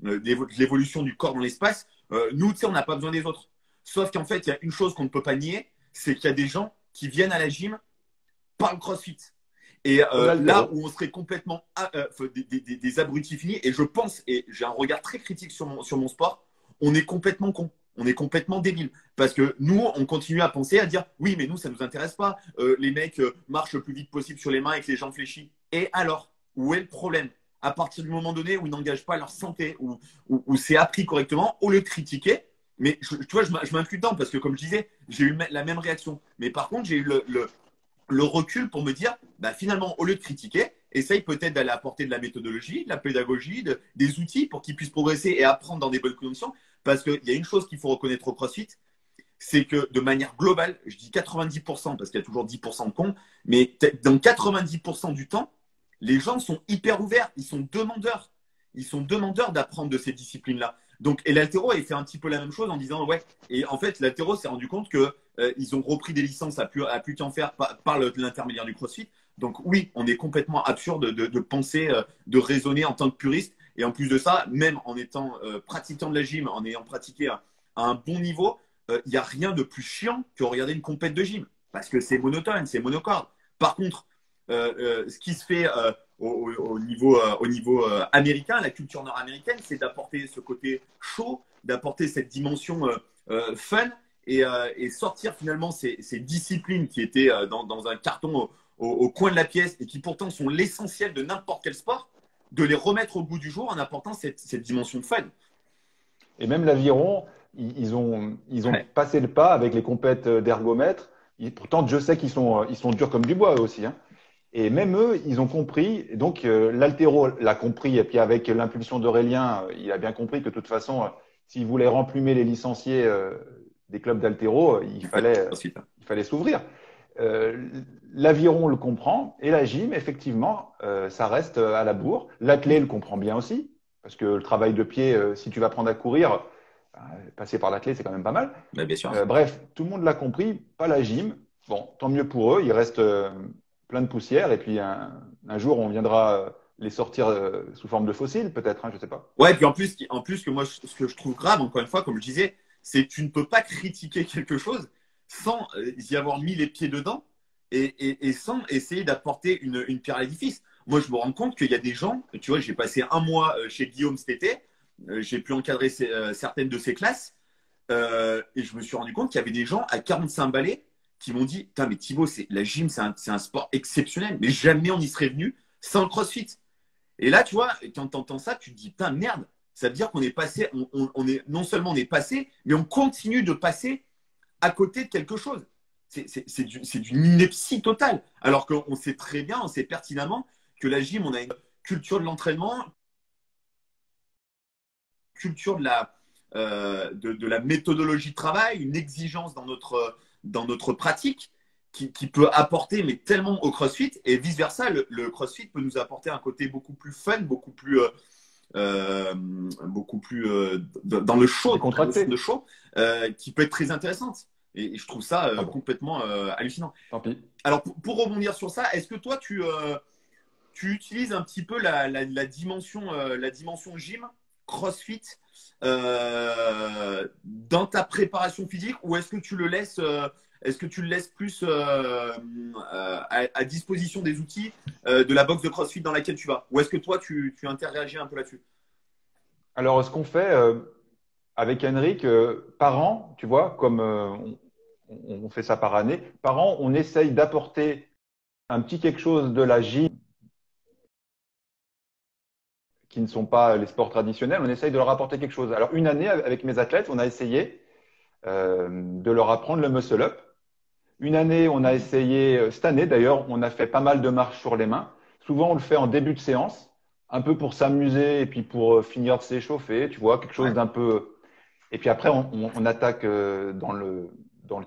de l'évolution du corps dans l'espace, nous, tu sais, on n'a pas besoin des autres. Sauf qu'en fait, il y a une chose qu'on ne peut pas nier, c'est qu'il y a des gens qui viennent à la gym par le CrossFit. Et Comme là l'haltéro. où on serait complètement des abrutis finis, et je pense, et j'ai un regard très critique sur mon sport, on est complètement con. On est complètement débile. Parce que nous, on continue à penser, à dire oui, mais nous, ça ne nous intéresse pas. Les mecs marchent le plus vite possible sur les mains avec les jambes fléchies. Et alors, où est le problème? À partir du moment donné où ils n'engagent pas leur santé, où c'est appris correctement, au lieu de critiquer, mais tu vois, je m'inclus dedans parce que, comme je disais, j'ai eu la même réaction. Mais par contre, j'ai eu le recul pour me dire, bah, finalement, au lieu de critiquer, essaye peut-être d'aller apporter de la méthodologie, de la pédagogie, des outils pour qu'ils puissent progresser et apprendre dans des bonnes conditions. Parce qu'il y a une chose qu'il faut reconnaître au CrossFit, c'est que de manière globale, je dis 90%, parce qu'il y a toujours 10% de cons, mais dans 90% du temps, les gens sont hyper ouverts, ils sont demandeurs. Ils sont demandeurs d'apprendre de ces disciplines-là. Donc, et l'haltéro a fait un petit peu la même chose en disant, ouais, et en fait, l'haltéro s'est rendu compte que ils ont repris des licences à plus qu'en faire par l'intermédiaire du CrossFit. Donc oui, on est complètement absurde de penser, de raisonner en tant que puriste. Et en plus de ça, même en étant pratiquant de la gym, en ayant pratiqué à un bon niveau, il n'y a rien de plus chiant que regarder une compète de gym. Parce que c'est monotone, c'est monocorde. Par contre, ce qui se fait au niveau américain, la culture nord-américaine, c'est d'apporter ce côté chaud, d'apporter cette dimension fun et sortir finalement ces disciplines qui étaient dans un carton au coin de la pièce et qui pourtant sont l'essentiel de n'importe quel sport, de les remettre au goût du jour en apportant cette dimension de fun. Et même l'aviron, ils ont Ouais. passé le pas avec les compètes d'ergomètre. Pourtant, je sais ils sont durs comme du bois eux aussi, hein. Et même eux, ils ont compris. Et donc, l'haltéro l'a compris. Et puis, avec l'impulsion d'Aurélien, il a bien compris que de toute façon, s'il voulait remplumer les licenciés des clubs d'haltéro, Ensuite. il fallait s'ouvrir. Euh, L'aviron le comprend et la gym, effectivement, ça reste à la bourre. L'athlé le comprend bien aussi, parce que le travail de pied, si tu vas apprendre à courir, passer par l'athlé, c'est quand même pas mal. Bah, bien sûr. Bref, tout le monde l'a compris, pas la gym. Bon, tant mieux pour eux, il reste plein de poussière et puis un jour, on viendra les sortir sous forme de fossiles, peut-être, hein, je sais pas. Ouais, et puis en plus que moi, ce que je trouve grave, encore une fois, comme je disais, c'est que tu ne peux pas critiquer quelque chose sans y avoir mis les pieds dedans et sans essayer d'apporter une pierre à l'édifice. Moi, je me rends compte qu'il y a des gens, tu vois, j'ai passé un mois chez Guillaume cet été, j'ai pu encadrer certaines de ses classes et je me suis rendu compte qu'il y avait des gens à 45 balais qui m'ont dit, putain, mais Thibaut, la gym, c'est un sport exceptionnel, mais jamais on y serait venu sans le CrossFit. Et là, tu vois, quand tu entends ça, tu te dis, putain, merde, ça veut dire qu'on est passé, non seulement on est passé, mais on continue de passer à côté de quelque chose. C'est d'une ineptie totale. Alors qu'on sait très bien, on sait pertinemment que la gym, on a une culture de l'entraînement, culture de la méthodologie de travail, une exigence dans notre pratique qui peut apporter mais tellement au CrossFit et vice-versa, le CrossFit peut nous apporter un côté beaucoup plus fun, beaucoup plus dans le show, Décontracté. qui peut être très intéressante. Et je trouve ça Ah bon, complètement hallucinant. tant pis. Alors, pour rebondir sur ça, est-ce que toi, tu utilises un petit peu la dimension gym, CrossFit, dans ta préparation physique ou est-ce que tu le laisses plus à disposition des outils de la box de CrossFit dans laquelle tu vas? Ou est-ce que toi, tu interagis un peu là-dessus? Alors, ce qu'on fait avec Henrik, par an, tu vois, comme on fait ça par année, par an, on essaye d'apporter un petit quelque chose de la gym qui ne sont pas les sports traditionnels, on essaye de leur apporter quelque chose. Alors, une année, avec mes athlètes, on a essayé de leur apprendre le muscle-up. Une année, on a essayé, cette année d'ailleurs, on a fait pas mal de marches sur les mains. Souvent, on le fait en début de séance, un peu pour s'amuser et puis pour finir de s'échauffer, tu vois, quelque chose Ouais. d'un peu. Et puis après, on attaque dans le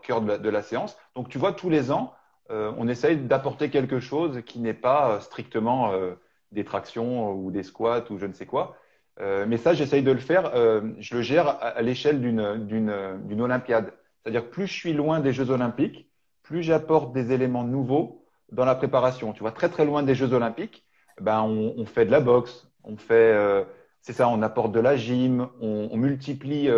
cœur de la séance. Donc, tu vois, tous les ans, on essaye d'apporter quelque chose qui n'est pas strictement des tractions ou des squats ou je ne sais quoi. Mais ça, j'essaye de le faire. Je le gère à l'échelle d'une Olympiade. C'est-à-dire, plus je suis loin des Jeux Olympiques, plus j'apporte des éléments nouveaux dans la préparation. Tu vois, très très loin des Jeux Olympiques, ben, on fait de la boxe, c'est ça, on apporte de la gym, on multiplie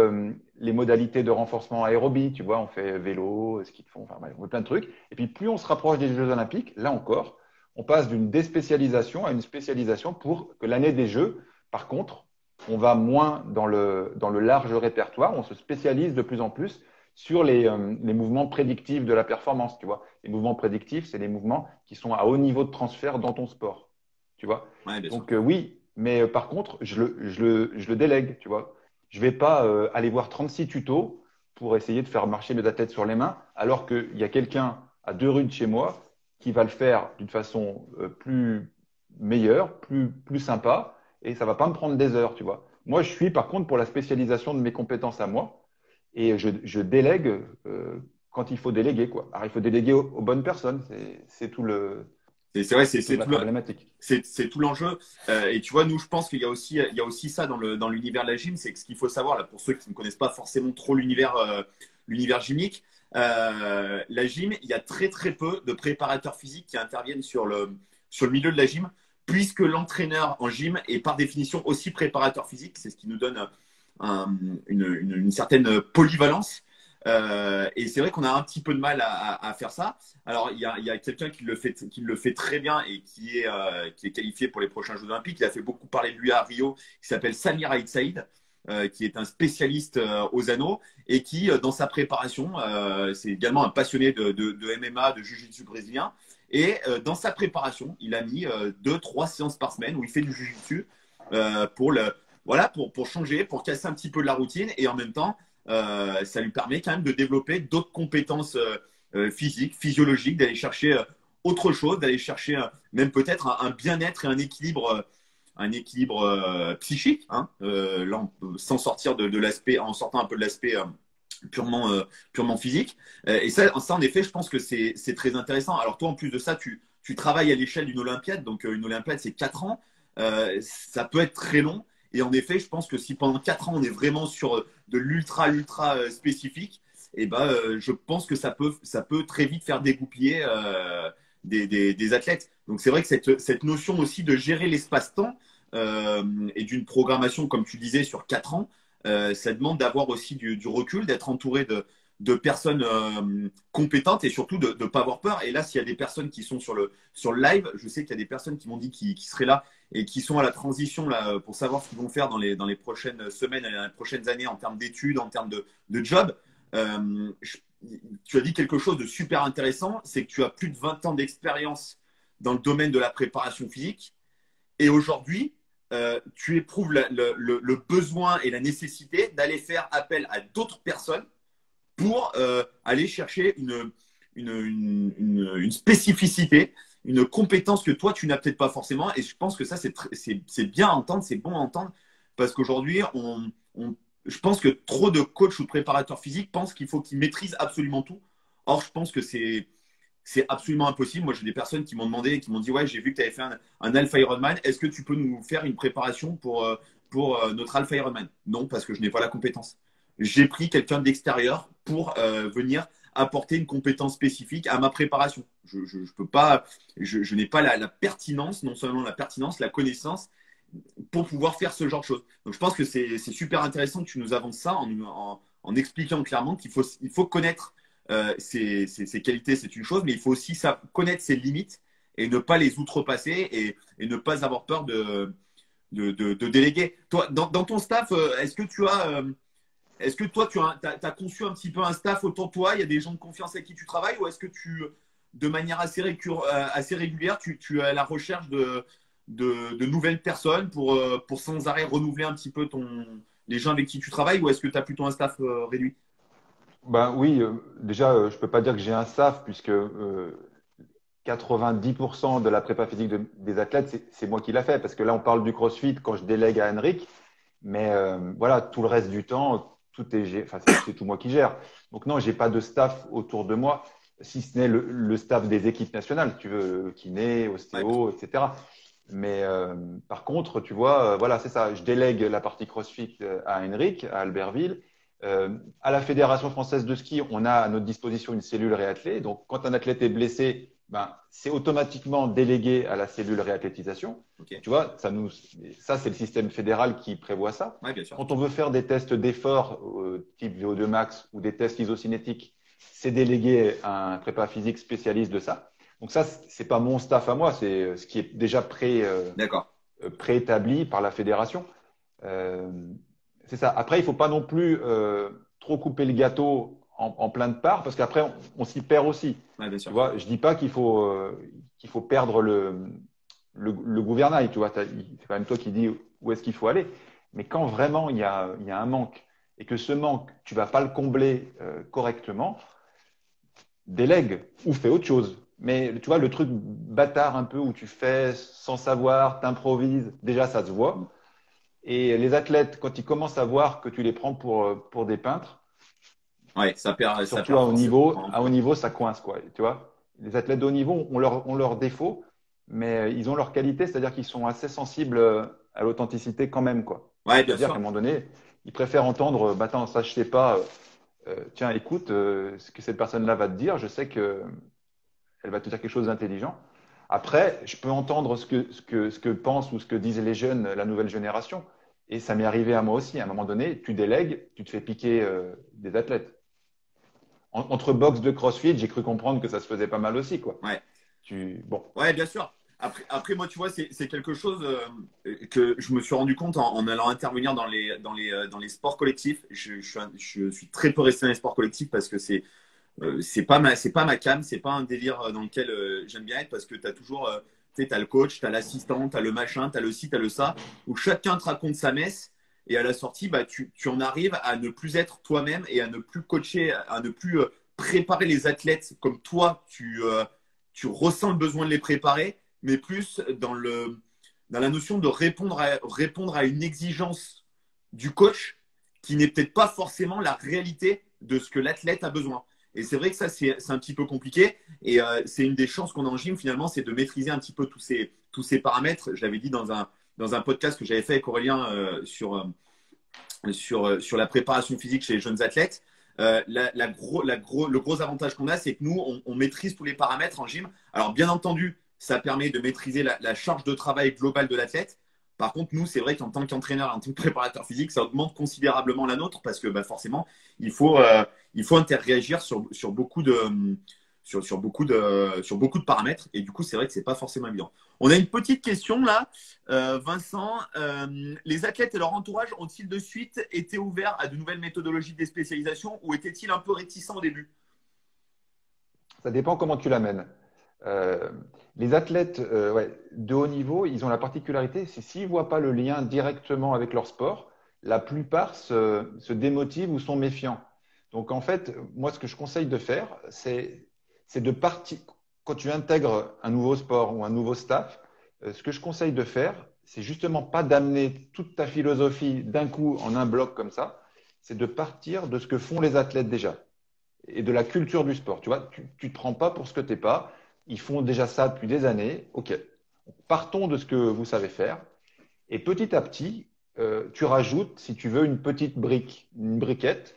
les modalités de renforcement aérobie, tu vois, on fait vélo, ski de fond, enfin bref, on fait plein de trucs. Et puis plus on se rapproche des Jeux Olympiques, là encore, on passe d'une déspécialisation à une spécialisation pour que l'année des Jeux, par contre, on va moins dans le large répertoire, on se spécialise de plus en plus sur les mouvements prédictifs de la performance, tu vois. Les mouvements prédictifs, c'est les mouvements qui sont à haut niveau de transfert dans ton sport, tu vois. Ouais, bien sûr. Donc oui, mais par contre, je le délègue, tu vois. Je vais pas aller voir 36 tutos pour essayer de faire marcher mes athlètes sur les mains, alors qu'il y a quelqu'un à 2 rues de chez moi qui va le faire d'une façon plus meilleure, plus sympa, et ça va pas me prendre des heures, tu vois. Moi, je suis par contre pour la spécialisation de mes compétences à moi, et je délègue quand il faut déléguer, quoi. Alors, il faut déléguer aux bonnes personnes, c'est C'est vrai, c'est toute la problématique. c'est tout l'enjeu. Et tu vois, nous, je pense qu'il y a aussi ça dans l'univers de la gym. C'est que ce qu'il faut savoir, là, pour ceux qui ne connaissent pas forcément trop l'univers gymique, la gym, il y a très, très peu de préparateurs physiques qui interviennent sur le milieu de la gym, puisque l'entraîneur en gym est par définition aussi préparateur physique. C'est ce qui nous donne une certaine polyvalence. Et c'est vrai qu'on a un petit peu de mal à faire ça. Alors, il y a quelqu'un qui le fait très bien et qui est qualifié pour les prochains Jeux Olympiques. Il a fait beaucoup parler de lui à Rio, qui s'appelle Samir Aït Saïd, qui est un spécialiste aux anneaux et qui, dans sa préparation, c'est également un passionné de MMA, de Jiu-Jitsu brésilien. Et dans sa préparation, il a mis 2, 3 séances par semaine où il fait du Jiu-Jitsu voilà, pour changer, pour casser un petit peu de la routine et en même temps, ça lui permet quand même de développer d'autres compétences physiques, physiologiques, d'aller chercher autre chose, d'aller chercher même peut-être un bien-être et un équilibre psychique, hein, là, sans sortir de l'aspect, en sortant un peu de l'aspect purement physique. Et ça, en effet, je pense que c'est très intéressant. Alors toi, en plus de ça, tu travailles à l'échelle d'une Olympiade. Donc une Olympiade, c'est 4 ans. Ça peut être très long. Et en effet, je pense que si pendant 4 ans, on est vraiment sur de ultra spécifique, et ben, je pense que ça peut très vite faire dégoupiller des athlètes. Donc c'est vrai que cette notion aussi de gérer l'espace-temps et d'une programmation, comme tu disais, sur 4 ans, ça demande d'avoir aussi du recul, d'être entouré de personnes compétentes et surtout de ne pas avoir peur. Et là, s'il y a des personnes qui sont sur le live, je sais qu'il y a des personnes qui m'ont dit qui seraient là et qui sont à la transition là, pour savoir ce qu'ils vont faire dans les prochaines semaines et les prochaines années en termes d'études, en termes de job. tu as dit quelque chose de super intéressant, c'est que tu as plus de 20 ans d'expérience dans le domaine de la préparation physique. Et aujourd'hui, tu éprouves le besoin et la nécessité d'aller faire appel à d'autres personnes pour aller chercher une spécificité, une compétence que toi, tu n'as peut-être pas forcément. Et je pense que ça, c'est bien à entendre, c'est bon à entendre, parce qu'aujourd'hui, je pense que trop de coachs ou de préparateurs physiques pensent qu'il faut qu'ils maîtrisent absolument tout. Or, je pense que c'est absolument impossible. Moi, j'ai des personnes qui m'ont demandé, qui m'ont dit, ouais, j'ai vu que tu avais fait un Alpha Ironman. Est-ce que tu peux nous faire une préparation pour notre Alpha Ironman? Non, parce que je n'ai pas la compétence. J'ai pris quelqu'un d'extérieur pour venir apporter une compétence spécifique à ma préparation. Je peux pas, je n'ai pas la pertinence, non seulement la pertinence, la connaissance pour pouvoir faire ce genre de choses. Donc, je pense que c'est super intéressant que tu nous avances ça en expliquant clairement il faut connaître ses qualités, c'est une chose, mais il faut aussi connaître ses limites et ne pas les outrepasser et ne pas avoir peur de déléguer. Toi, dans ton staff, est-ce que toi, tu as conçu un petit peu un staff autour de toi? Il y a des gens de confiance avec qui tu travailles ou est-ce que de manière assez régulière, tu es à la recherche de nouvelles personnes pour sans arrêt renouveler un petit peu les gens avec qui tu travailles ou est-ce que tu as plutôt un staff réduit? Ben oui, déjà, je peux pas dire que j'ai un staff puisque 90% de la prépa physique des athlètes, c'est moi qui l'a fait. Parce que là, on parle du CrossFit quand je délègue à Henrik, mais voilà, tout le reste du temps, enfin, c'est tout moi qui gère. Donc non, j'ai pas de staff autour de moi, si ce n'est le staff des équipes nationales, si tu veux, kiné, Ouais, ostéo, etc. Mais par contre, tu vois, voilà, c'est ça. Je délègue la partie CrossFit à Henrik, à Albertville. À la Fédération française de ski, on a à notre disposition une cellule réathlée. Donc, quand un athlète est blessé, ben, c'est automatiquement délégué à la cellule réathlétisation. ok. Tu vois, ça, c'est le système fédéral qui prévoit ça. Ouais, bien sûr. Quand on veut faire des tests d'effort type VO2 max ou des tests isocinétiques, c'est délégué à un prépa physique spécialiste de ça. Donc ça, c'est pas mon staff à moi, c'est ce qui est déjà D'accord. préétabli par la fédération. Euh, c'est ça. Après, il faut pas non plus trop couper le gâteau en plein de parts, parce qu'après, on s'y perd aussi. Ouais, bien Tu sûr. vois, je dis pas qu'il faut perdre le gouvernail. Tu vois, c'est quand même toi qui dis où est-ce qu'il faut aller. Mais quand vraiment il y a un manque et que ce manque, tu vas pas le combler correctement, délègue ou fais autre chose. Mais tu vois, le truc bâtard un peu où tu fais sans savoir, t'improvises, déjà ça se voit. Et les athlètes, quand ils commencent à voir que tu les prends pour des peintres, Ouais, ça surtout perd forcément. à haut niveau, ça coince, quoi. Tu vois, les athlètes de haut niveau ont leurs défauts, mais ils ont leurs qualités, c'est-à-dire qu'ils sont assez sensibles à l'authenticité quand même, quoi. Ouais, bien C'est-à-dire qu'à un sûr. moment donné, ils préfèrent entendre, bah, attends, ça, je sais pas, tiens, écoute, ce que cette personne-là va te dire, je sais que elle va te dire quelque chose d'intelligent. Après, je peux entendre ce que pensent ou ce que disent les jeunes, la nouvelle génération. Et ça m'est arrivé à moi aussi. À un moment donné, tu délègues, tu te fais piquer des athlètes. Entre boxe de CrossFit, j'ai cru comprendre que ça se faisait pas mal aussi, quoi. Ouais. Bon, Ouais, bien sûr. Après moi, tu vois, c'est quelque chose que je me suis rendu compte en allant intervenir dans les sports collectifs. Je suis très peu resté dans les sports collectifs parce que c'est pas ma cam, c'est pas un délire dans lequel j'aime bien être parce que tu as toujours, tu sais, tu as le coach, tu as l'assistant, tu as le machin, tu as le ci, tu as le ça, où chacun te raconte sa messe et à la sortie, bah, tu en arrives à ne plus être toi-même et à ne plus coacher, à ne plus préparer les athlètes comme toi, tu ressens le besoin de les préparer, mais plus dans la notion de répondre à une exigence du coach qui n'est peut-être pas forcément la réalité de ce que l'athlète a besoin. Et c'est vrai que ça, c'est un petit peu compliqué. Et c'est une des chances qu'on a en gym, finalement, c'est de maîtriser un petit peu tous ces paramètres. Je l'avais dit dans un podcast que j'avais fait avec Aurélien sur la préparation physique chez les jeunes athlètes. Le gros avantage qu'on a, c'est que nous, on maîtrise tous les paramètres en gym. Alors, bien entendu, ça permet de maîtriser la charge de travail globale de l'athlète. Par contre, nous, c'est vrai qu'en tant qu'entraîneur, en tant que préparateur physique, ça augmente considérablement la nôtre parce que bah, forcément, il faut interréagir sur beaucoup de paramètres. Et du coup, c'est vrai que c'est pas forcément évident. On a une petite question là, Vincent. Les athlètes et leur entourage ont-ils de suite été ouverts à de nouvelles méthodologies de déspécialisation ou étaient-ils un peu réticents au début? Ça dépend comment tu l'amènes. Euh, les athlètes de haut niveau, ils ont la particularité, c'est s'ils ne voient pas le lien directement avec leur sport, la plupart se démotivent ou sont méfiants. Donc en fait, moi, ce que je conseille de faire, c'est de partir. Quand tu intègres un nouveau sport ou un nouveau staff, ce que je conseille de faire, c'est justement pas d'amener toute ta philosophie d'un coup en un bloc comme ça, c'est de partir de ce que font les athlètes déjà et de la culture du sport. Tu vois, tu ne te prends pas pour ce que tu n'es pas. Ils font déjà ça depuis des années. OK, partons de ce que vous savez faire. Et petit à petit, tu rajoutes, si tu veux, une petite brique, une briquette,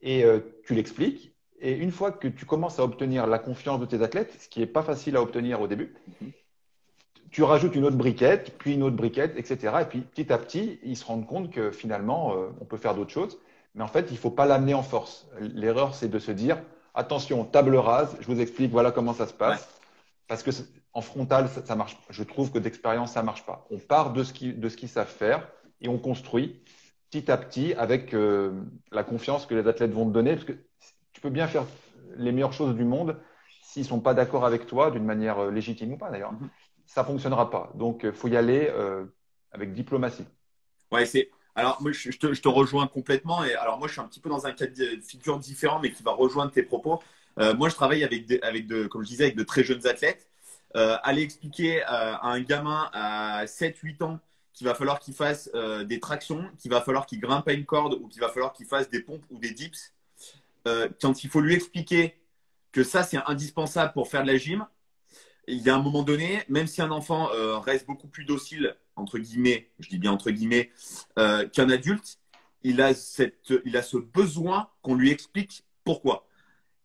et tu l'expliques. Et une fois que tu commences à obtenir la confiance de tes athlètes, ce qui n'est pas facile à obtenir au début, tu rajoutes une autre briquette, puis une autre briquette, etc. Et puis petit à petit, ils se rendent compte que finalement, on peut faire d'autres choses. Mais en fait, il ne faut pas l'amener en force. L'erreur, c'est de se dire, attention, table rase, je vous explique, voilà comment ça se Ouais. passe. Parce que en frontal, ça marche. Je trouve que d'expérience, ça marche pas. On part de ce qu'ils savent faire et on construit petit à petit avec la confiance que les athlètes vont te donner. Parce que tu peux bien faire les meilleures choses du monde s'ils sont pas d'accord avec toi, d'une manière légitime ou pas d'ailleurs, Mhm. ça fonctionnera pas. Donc, il faut y aller avec diplomatie. Ouais, c'est. Alors, moi, je te rejoins complètement. Et alors, moi, je suis un petit peu dans un cas de figure différent, mais qui va rejoindre tes propos. Moi, je travaille comme je disais, avec de très jeunes athlètes. Aller expliquer à un gamin à 7 8 ans qu'il va falloir qu'il fasse des tractions, qu'il va falloir qu'il grimpe à une corde ou qu'il va falloir qu'il fasse des pompes ou des dips, quand il faut lui expliquer que ça, c'est indispensable pour faire de la gym, il y a un moment donné, même si un enfant reste beaucoup plus docile, entre guillemets, je dis bien entre guillemets, qu'un adulte, il a ce besoin qu'on lui explique pourquoi.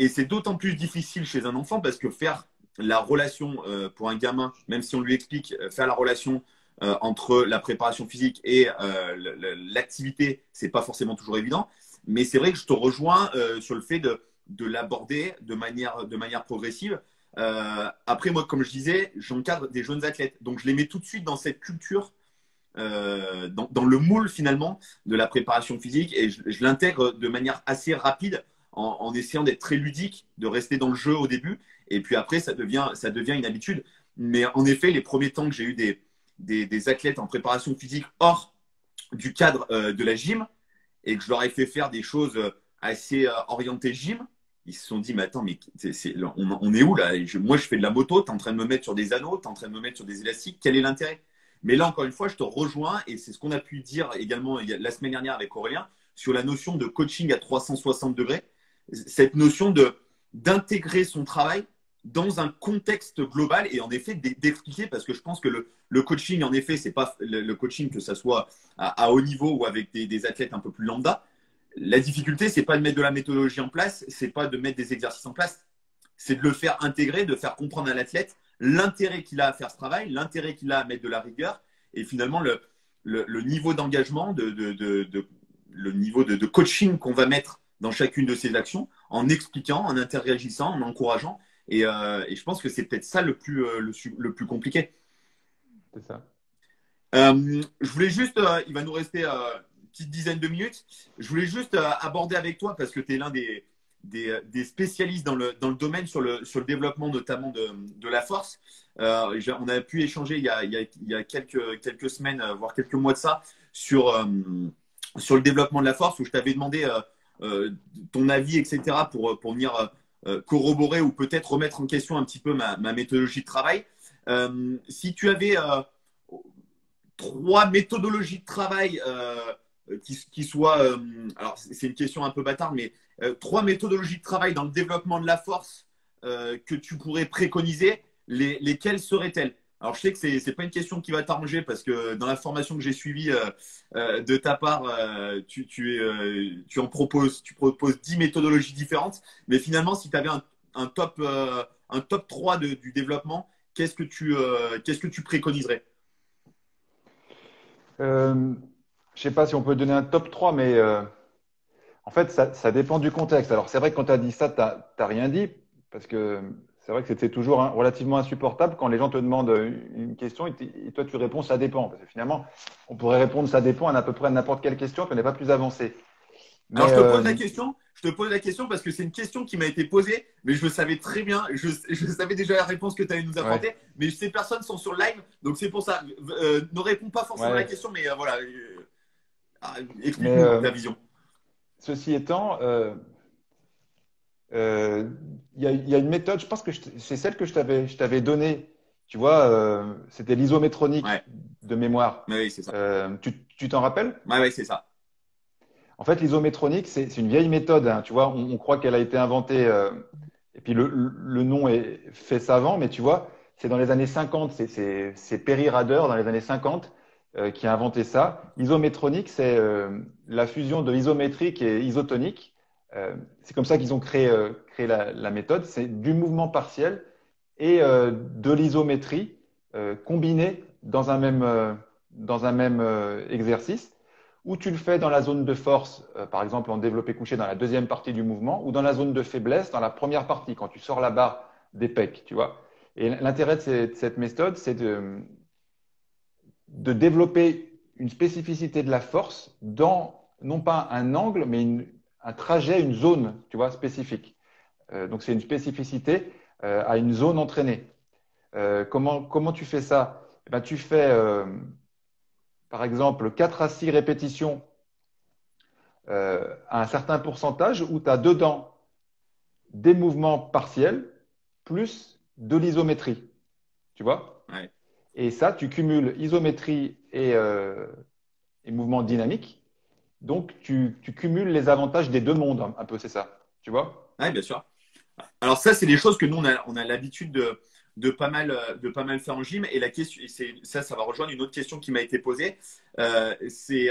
Et c'est d'autant plus difficile chez un enfant parce que faire la relation pour un gamin, même si on lui explique, faire la relation entre la préparation physique et l'activité, c'est pas forcément toujours évident. Mais c'est vrai que je te rejoins sur le fait de l'aborder de manière progressive. Après, moi, comme je disais, j'encadre des jeunes athlètes. Donc, je les mets tout de suite dans cette culture, dans le moule finalement de la préparation physique et je l'intègre de manière assez rapide en essayant d'être très ludique, de rester dans le jeu au début. Et puis après, ça devient une habitude. Mais en effet, les premiers temps que j'ai eu des athlètes en préparation physique hors du cadre de la gym et que je leur ai fait faire des choses assez orientées gym, ils se sont dit, mais attends, mais on est où là? Moi, je fais de la moto, tu es en train de me mettre sur des anneaux, tu es en train de me mettre sur des élastiques, quel est l'intérêt? Mais là, encore une fois, je te rejoins et c'est ce qu'on a pu dire également la semaine dernière avec Aurélien sur la notion de coaching à 360 degrés, cette notion d'intégrer son travail dans un contexte global et en effet d'expliquer parce que je pense que le coaching, en effet, c'est pas le coaching que ça soit à haut niveau ou avec des athlètes un peu plus lambda. La difficulté, c'est pas de mettre de la méthodologie en place, c'est pas de mettre des exercices en place, c'est de le faire intégrer, de faire comprendre à l'athlète l'intérêt qu'il a à faire ce travail, l'intérêt qu'il a à mettre de la rigueur et finalement le niveau d'engagement, le niveau de coaching qu'on va mettre dans chacune de ces actions en expliquant, en interagissant, en encourageant. Et je pense que c'est peut-être ça le plus compliqué. C'est ça. Je voulais juste, il va nous rester une petite dizaine de minutes. Je voulais juste aborder avec toi, parce que tu es l'un des spécialistes dans le domaine sur le développement notamment de la force. On a pu échanger il y a quelques semaines, voire quelques mois de ça, sur le développement de la force, où je t'avais demandé ton avis, etc., pour venir corroborer ou peut-être remettre en question un petit peu ma méthodologie de travail. Si tu avais 3 méthodologies de travail qui soient, alors c'est une question un peu bâtarde, mais 3 méthodologies de travail dans le développement de la force que tu pourrais préconiser, lesquelles seraient-elles? Alors je sais que c'est pas une question qui va t'arranger parce que dans la formation que j'ai suivie de ta part, tu proposes 10 méthodologies différentes, mais finalement si tu avais un top 3 du développement, qu'est-ce que tu préconiserais? Je sais pas si on peut donner un top 3, mais en fait, ça dépend du contexte. Alors, c'est vrai que quand tu as dit ça, tu n'as rien dit, parce que c'est vrai que c'était toujours relativement insupportable quand les gens te demandent une question et toi, tu réponds ça dépend. Parce que finalement, on pourrait répondre ça dépend à peu près n'importe quelle question, puis on n'est pas plus avancé. Alors, Mais je te pose la question parce que c'est une question qui m'a été posée, mais je le savais très bien. Je savais déjà la réponse que tu allais nous Ouais, apporter, mais ces personnes sont sur le live, donc c'est pour ça. Ne réponds pas forcément à la ouais. question, mais voilà. Mais Explique-nous ta vision. ceci étant, Euh, il y a une méthode, je pense que c'est celle que je t'avais donnée. Tu vois, c'était l'isométronique Ouais, de mémoire. ouais, oui, c'est ça. Tu t'en rappelles? Ouais, ouais, c'est ça. En fait, l'isométronique, c'est une vieille méthode. Hein, tu vois, on croit qu'elle a été inventée, et puis le nom est fait savant, mais tu vois, c'est dans les années 50. C'est Perry Rader dans les années 50 qui a inventé ça. L'isométronique, c'est la fusion de isométrique et isotonique. C'est comme ça qu'ils ont créé la méthode. C'est du mouvement partiel et de l'isométrie combinée dans un même exercice, où tu le fais dans la zone de force, par exemple en développé couché dans la deuxième partie du mouvement, ou dans la zone de faiblesse dans la première partie, quand tu sors la barre des pecs, tu vois. Et l'intérêt de cette méthode, c'est de développer une spécificité de la force dans, non pas un angle, mais un trajet, une zone, tu vois, spécifique. Donc c'est une spécificité à une zone entraînée. Comment tu fais ça? Eh ben, tu fais, par exemple, 4 à 6 répétitions à un certain pourcentage où tu as dedans des mouvements partiels plus de l'isométrie. Tu vois? Ouais. Et ça, tu cumules isométrie et mouvement dynamique. Donc, tu cumules les avantages des deux mondes, un peu, c'est ça. Tu vois? Ouais, bien sûr. Alors ça, c'est des choses que nous, on a l'habitude de pas mal faire en gym. Et la question, ça va rejoindre une autre question qui m'a été posée. C'est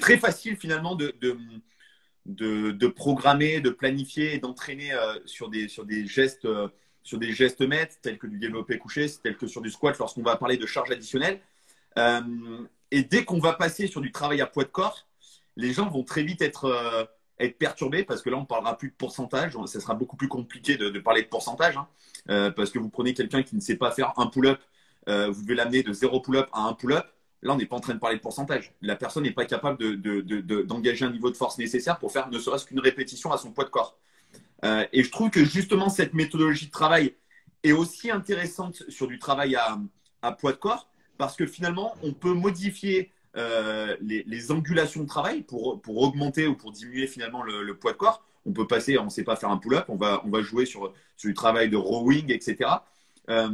très facile finalement de programmer, de planifier et d'entraîner sur des gestes maîtres, tels que du développé couché, tels que sur du squat, lorsqu'on va parler de charge additionnelle. Euh, et dès qu'on va passer sur du travail à poids de corps, les gens vont très vite être perturbés parce que là, on ne parlera plus de pourcentage. Ça sera beaucoup plus compliqué de parler de pourcentage, hein. Parce que vous prenez quelqu'un qui ne sait pas faire un pull-up, vous devez l'amener de zéro pull-up à un pull-up. Là, on n'est pas en train de parler de pourcentage. La personne n'est pas capable d'engager un niveau de force nécessaire pour faire ne serait-ce qu'une répétition à son poids de corps. Et je trouve que justement, cette méthodologie de travail est aussi intéressante sur du travail à poids de corps parce que finalement, on peut modifier les angulations de travail pour augmenter ou pour diminuer finalement le poids de corps. On peut passer, on ne sait pas faire un pull-up, on va jouer sur du travail de rowing, etc. Euh,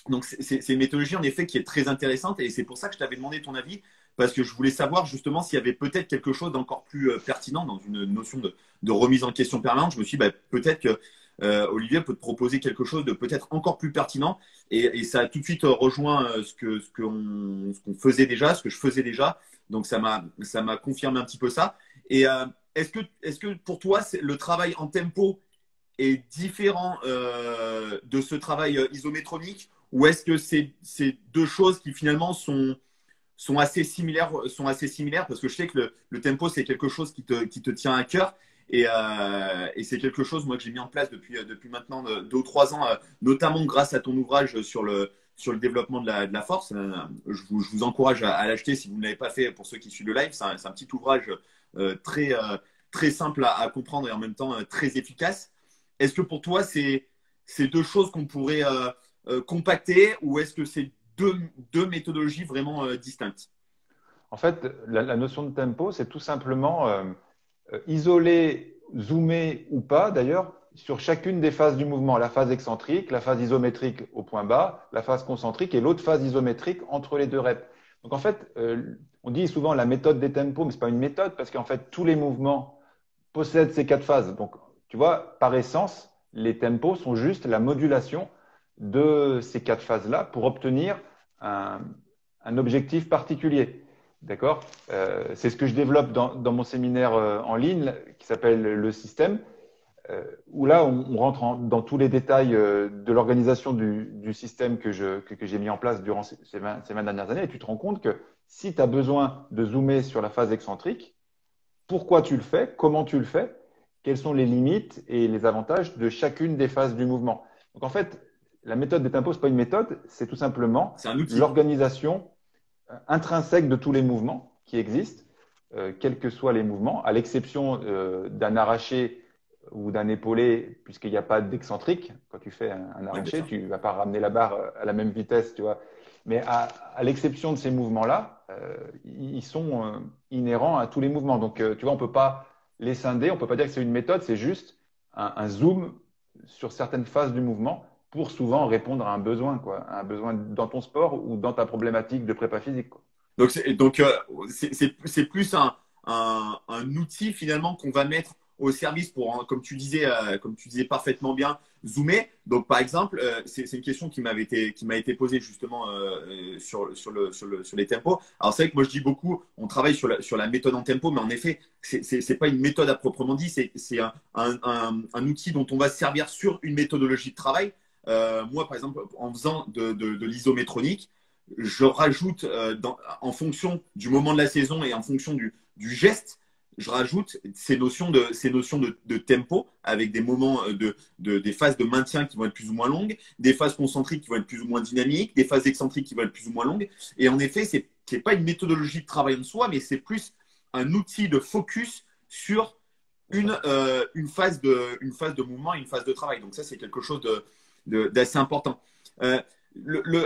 donc, c'est une méthodologie en effet qui est très intéressante et c'est pour ça que je t'avais demandé ton avis parce que je voulais savoir justement s'il y avait peut-être quelque chose d'encore plus pertinent dans une notion de remise en question permanente. Je me suis dit, bah, peut-être que Olivier peut te proposer quelque chose de peut-être encore plus pertinent. Et ça a tout de suite rejoint ce qu'on faisait déjà, ce que je faisais déjà. Donc ça m'a confirmé un petit peu ça. Et est-ce que pour toi, le travail en tempo est différent de ce travail isométronique ou est-ce que c'est deux choses qui finalement sont assez similaires parce que je sais que le tempo, c'est quelque chose qui te tient à cœur. Et c'est quelque chose, moi, que j'ai mis en place depuis maintenant 2 ou 3 ans, notamment grâce à ton ouvrage sur le développement de la force. Je vous encourage à l'acheter si vous ne l'avez pas fait pour ceux qui suivent le live. C'est un petit ouvrage très simple à comprendre et en même temps très efficace. Est-ce que pour toi, c'est deux choses qu'on pourrait compacter ou est-ce que c'est deux méthodologies vraiment distinctes? En fait, la notion de tempo, c'est tout simplement isoler, zoomer ou pas, d'ailleurs, sur chacune des phases du mouvement. La phase excentrique, la phase isométrique au point bas, la phase concentrique et l'autre phase isométrique entre les deux reps. Donc en fait, on dit souvent la méthode des tempos, mais ce n'est pas une méthode parce qu'en fait, tous les mouvements possèdent ces 4 phases. Donc, tu vois, par essence, les tempos sont juste la modulation de ces 4 phases-là pour obtenir un, un objectif particulier. D'accord? C'est ce que je développe dans mon séminaire en ligne qui s'appelle le système, où là, on rentre dans tous les détails de l'organisation du système que j'ai mis en place durant ces 20 dernières années. Et tu te rends compte que si tu as besoin de zoomer sur la phase excentrique, pourquoi tu le fais, comment tu le fais, quelles sont les limites et les avantages de chacune des phases du mouvement. Donc en fait, la méthode des tempos, ce n'est pas une méthode, c'est tout simplement C'est un outil. l'organisation intrinsèque de tous les mouvements qui existent quels que soient les mouvements, à l'exception d'un arraché ou d'un épaulé, puisqu'il n'y a pas d'excentrique. Quand tu fais un Ouais, bien arraché, sûr. tu ne vas pas ramener la barre à la même vitesse, tu vois. Mais à l'exception de ces mouvements-là, ils sont inhérents à tous les mouvements. Donc, tu vois, on ne peut pas les scinder, on ne peut pas dire que c'est une méthode, c'est juste un zoom sur certaines phases du mouvement pour souvent répondre à un besoin, quoi, à un besoin dans ton sport ou dans ta problématique de prépa physique, quoi. C'est plus un outil finalement qu'on va mettre au service pour, hein, comme tu disais parfaitement bien, zoomer. Donc par exemple, c'est une question qui m'a été posée justement sur les tempos. Alors c'est vrai que moi je dis beaucoup, on travaille sur la méthode en tempo, mais en effet, c'est pas une méthode à proprement dit, c'est un outil dont on va se servir sur une méthodologie de travail. Moi par exemple, en faisant de l'isométronique, je rajoute en fonction du moment de la saison et en fonction du geste, je rajoute ces notions de tempo avec des moments des phases de maintien qui vont être plus ou moins longues, des phases concentriques qui vont être plus ou moins dynamiques, des phases excentriques qui vont être plus ou moins longues. Et en effet, c'est pas une méthodologie de travail en soi, mais c'est plus un outil de focus sur une phase de mouvement et une phase de travail. Donc ça, c'est quelque chose d'assez important. Euh,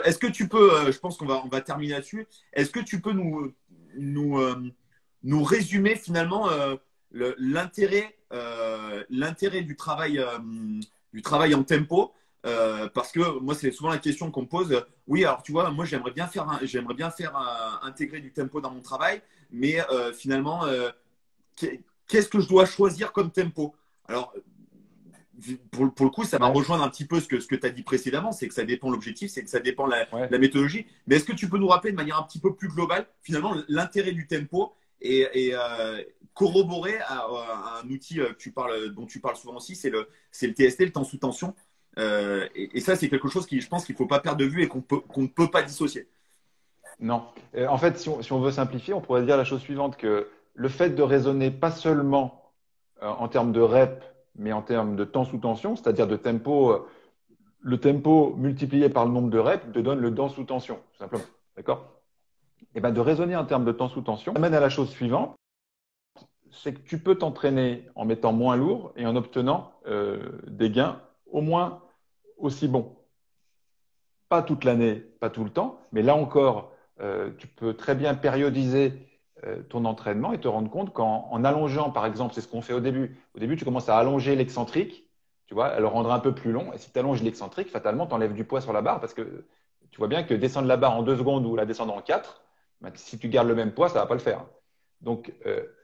Est-ce que tu peux, je pense on va terminer là-dessus, est-ce que tu peux nous, nous résumer finalement l'intérêt du travail en tempo parce que moi, c'est souvent la question qu'on me pose. Oui, alors tu vois, moi, j'aimerais bien faire intégrer du tempo dans mon travail, mais finalement, qu'est-ce que je dois choisir comme tempo? Alors, pour le coup, ça va Ouais, rejoindre un petit peu ce que tu as dit précédemment, c'est que ça dépend l'objectif, c'est que ça dépend ouais. la méthodologie. Mais est-ce que tu peux nous rappeler de manière un petit peu plus globale, finalement, l'intérêt du tempo et corroborer à un outil dont tu parles souvent aussi, c'est le TST, le temps sous tension. Et ça, c'est quelque chose qui, je pense qu'il ne faut pas perdre de vue et qu'on ne peut pas dissocier. Non. En fait, si on veut simplifier, on pourrait dire la chose suivante, que le fait de raisonner pas seulement en termes de rep, mais en termes de temps sous tension, c'est-à-dire de tempo, le tempo multiplié par le nombre de reps te donne le temps sous tension, tout simplement. D'accord? Et ben de raisonner en termes de temps sous tension, ça amène à la chose suivante, c'est que tu peux t'entraîner en mettant moins lourd et en obtenant des gains au moins aussi bons. Pas toute l'année, pas tout le temps, mais là encore, tu peux très bien périodiser ton entraînement et te rendre compte qu'en allongeant, par exemple, c'est ce qu'on fait au début. Au début, tu commences à allonger l'excentrique, tu vois, à le rendre un peu plus long. Et si tu allonges l'excentrique, fatalement, tu enlèves du poids sur la barre parce que tu vois bien que descendre la barre en 2 secondes ou la descendre en 4, ben, si tu gardes le même poids, ça ne va pas le faire. Donc,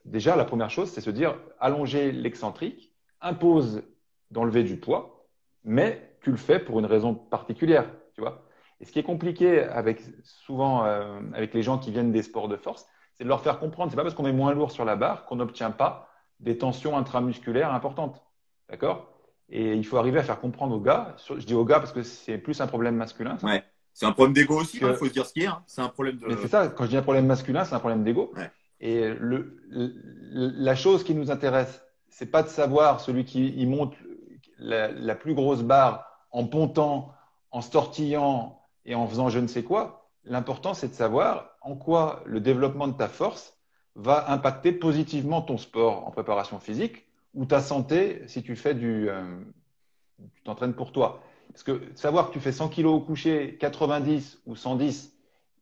déjà, la première chose, c'est se dire allonger l'excentrique impose d'enlever du poids, mais tu le fais pour une raison particulière, tu vois. Et ce qui est compliqué avec souvent avec les gens qui viennent des sports de force, c'est de leur faire comprendre, c'est pas parce qu'on est moins lourd sur la barre qu'on n'obtient pas des tensions intramusculaires importantes, d'accord? Et il faut arriver à faire comprendre aux gars, je dis aux gars parce que c'est plus un problème masculin, ça, Ouais. C'est un problème d'ego aussi, il faut se que dire ce qui est. Hein. C'est un problème mais c'est de. ça, quand je dis un problème masculin, c'est un problème d'ego. Ouais. Et la chose qui nous intéresse, c'est pas de savoir celui qui il monte la plus grosse barre en pontant, en se tortillant et en faisant je ne sais quoi. L'important, c'est de savoir en quoi le développement de ta force va impacter positivement ton sport en préparation physique ou ta santé si tu fais tu t'entraînes pour toi. Parce que savoir que tu fais 100 kilos au coucher, 90 ou 110,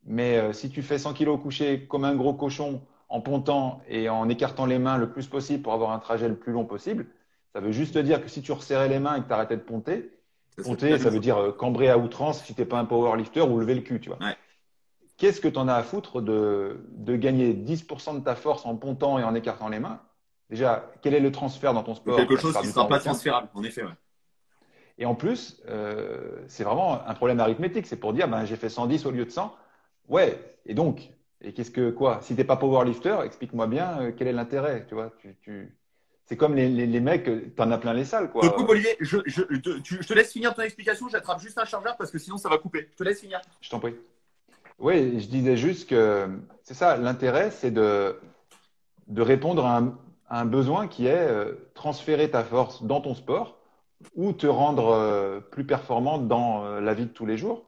mais si tu fais 100 kilos au coucher comme un gros cochon en pontant et en écartant les mains le plus possible pour avoir un trajet le plus long possible, ça veut juste dire que si tu resserrais les mains et que tu arrêtais de ponter, Ça serait plus ponter, la même ça veut chose. dire cambrer à outrance si tu n'es pas un powerlifter ou lever le cul, tu vois. Ouais. Qu'est-ce que tu en as à foutre de gagner 10% de ta force en pontant et en écartant les mains? Déjà, quel est le transfert dans ton Donc sport? quelque La chose plupart qui ne du sera temps, pas aucun. transférable, en effet. Ouais. Et en plus, c'est vraiment un problème arithmétique. C'est pour dire, ben, j'ai fait 110 au lieu de 100. Ouais, et donc, et qu'est-ce que quoi? Si t'es pas powerlifter, explique-moi bien quel est l'intérêt. Tu vois, c'est comme les mecs, t'en as plein les salles, Je te coupe, quoi. Olivier. Je te laisse finir ton explication. J'attrape juste un chargeur parce que sinon ça va couper. Je te laisse finir. Je t'en prie. Oui, je disais juste que c'est ça, l'intérêt, c'est de répondre à un besoin qui est transférer ta force dans ton sport ou te rendre plus performant dans la vie de tous les jours,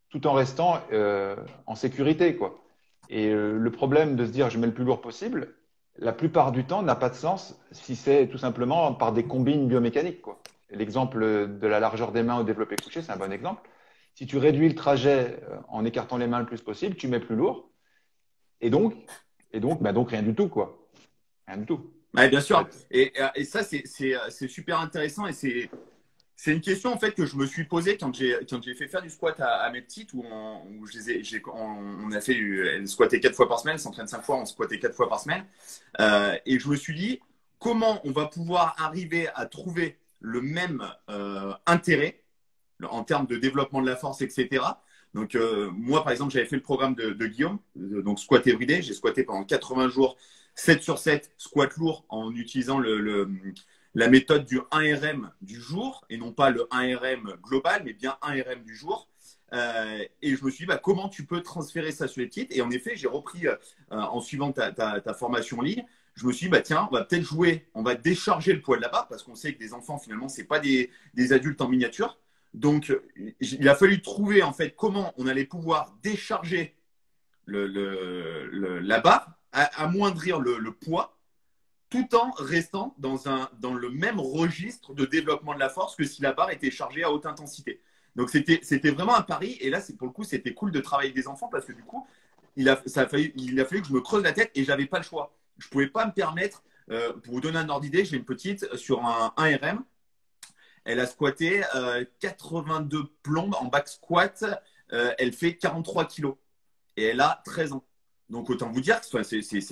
tout en restant en sécurité, quoi. Et le problème de se dire je mets le plus lourd possible, la plupart du temps, n'a pas de sens si c'est tout simplement par des combines biomécaniques, quoi. L'exemple de la largeur des mains au développé couché, c'est un bon exemple. Si tu réduis le trajet en écartant les mains le plus possible, tu mets plus lourd. Et donc, donc rien du tout, quoi. Rien du tout. Ouais, bien En sûr. fait, Et ça, c'est super intéressant et c'est une question en fait que je me suis posée quand j'ai fait faire du squat à mes petites où on a fait elles squattaient 4 fois par semaine, elles s'entraînent 5 fois, on squattait 4 fois par semaine. Et je me suis dit comment on va pouvoir arriver à trouver le même intérêt en termes de développement de la force, etc. Donc moi par exemple j'avais fait le programme de Guillaume, donc squat everyday, j'ai squatté pendant 80 jours, 7 sur 7, squat lourd en utilisant la méthode du 1RM du jour et non pas le 1RM global, mais bien 1RM du jour. Et je me suis dit, bah, comment tu peux transférer ça sur les petites? Et en effet, j'ai repris en suivant ta formation en ligne. Je me suis dit, bah, tiens, on va peut-être jouer, on va décharger le poids de la barre parce qu'on sait que des enfants, finalement, ce n'est pas des adultes en miniature. Donc, il a fallu trouver en fait comment on allait pouvoir décharger la barre, amoindrir le poids tout en restant dans le même registre de développement de la force que si la barre était chargée à haute intensité. Donc, c'était vraiment un pari. Et là, pour le coup, c'était cool de travailler avec des enfants parce que du coup, il a fallu que je me creuse la tête et je n'avais pas le choix. Je ne pouvais pas me permettre, pour vous donner un ordre d'idée, j'ai une petite sur un 1RM. Elle a squatté 82 plombes en back squat. Elle fait 43 kilos et elle a 13 ans. Donc, autant vous dire que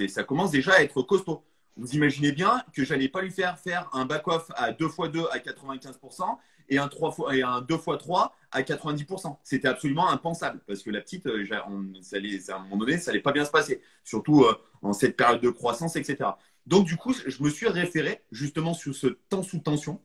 ça commence déjà à être costaud. Vous imaginez bien que j'allais pas lui faire un back-off à 2x2 à 95% et un 2x3 à 90%. C'était absolument impensable parce que la petite, à un moment donné, ça allait pas bien se passer, surtout en cette période de croissance, etc. Donc, du coup, je me suis référé justement sur ce temps sous tension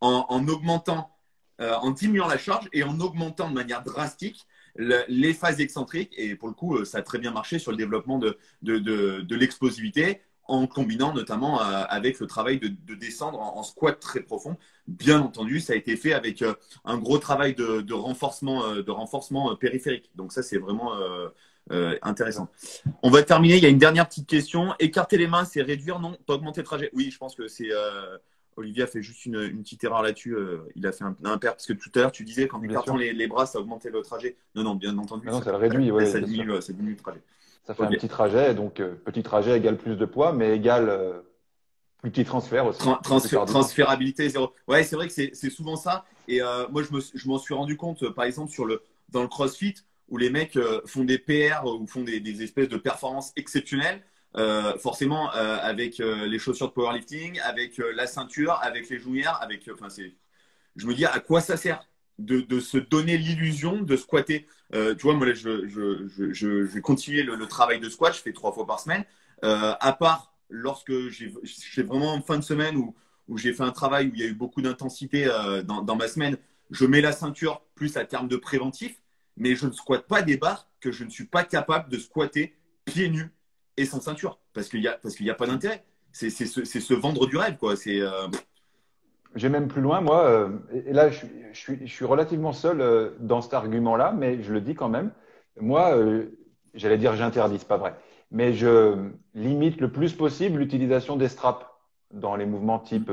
en augmentant, en diminuant la charge et en augmentant de manière drastique les phases excentriques. Et pour le coup, ça a très bien marché sur le développement de l'explosivité en combinant notamment avec le travail de descendre en squat très profond. Bien entendu, ça a été fait avec un gros travail de renforcement périphérique. Donc ça, c'est vraiment intéressant. On va terminer. Il y a une dernière petite question. Écarter les mains, c'est réduire, non? Pas augmenter le trajet. Oui, je pense que c'est… Olivier a fait juste une petite erreur là-dessus. Il a fait un impair parce que tout à l'heure, tu disais qu'en bien écartant sûr. les bras, ça augmentait le trajet. Non, non, bien entendu, Mais non, ça le réduit, oui, ça bien sûr. diminue le trajet. Ça fait un Ok. petit trajet, donc petit trajet égale plus de poids, mais égale plus petit transfert aussi, la plupart du temps. Transférabilité zéro. Ouais, c'est vrai que c'est souvent ça. Et moi, je m'en suis rendu compte, par exemple, dans le CrossFit, où les mecs font des PR ou font des espèces de performances exceptionnelles. Forcément, avec les chaussures de powerlifting, avec la ceinture, avec les genouillères, je me dis à quoi ça sert de se donner l'illusion de squatter. Tu vois, moi, là, je vais continuer le travail de squat. Je fais 3 fois par semaine. À part lorsque j'ai vraiment en fin de semaine où j'ai fait un travail où il y a eu beaucoup d'intensité dans ma semaine, je mets la ceinture plus à terme de préventif, mais je ne squatte pas des barres que je ne suis pas capable de squatter pieds nus et sans ceinture parce qu'il y a pas d'intérêt. C'est se vendre du rêve, quoi. J'ai même plus loin, moi, et là, je suis relativement seul dans cet argument-là, mais je le dis quand même. Moi, j'allais dire j'interdis, c'est pas vrai, mais je limite le plus possible l'utilisation des straps dans les mouvements type.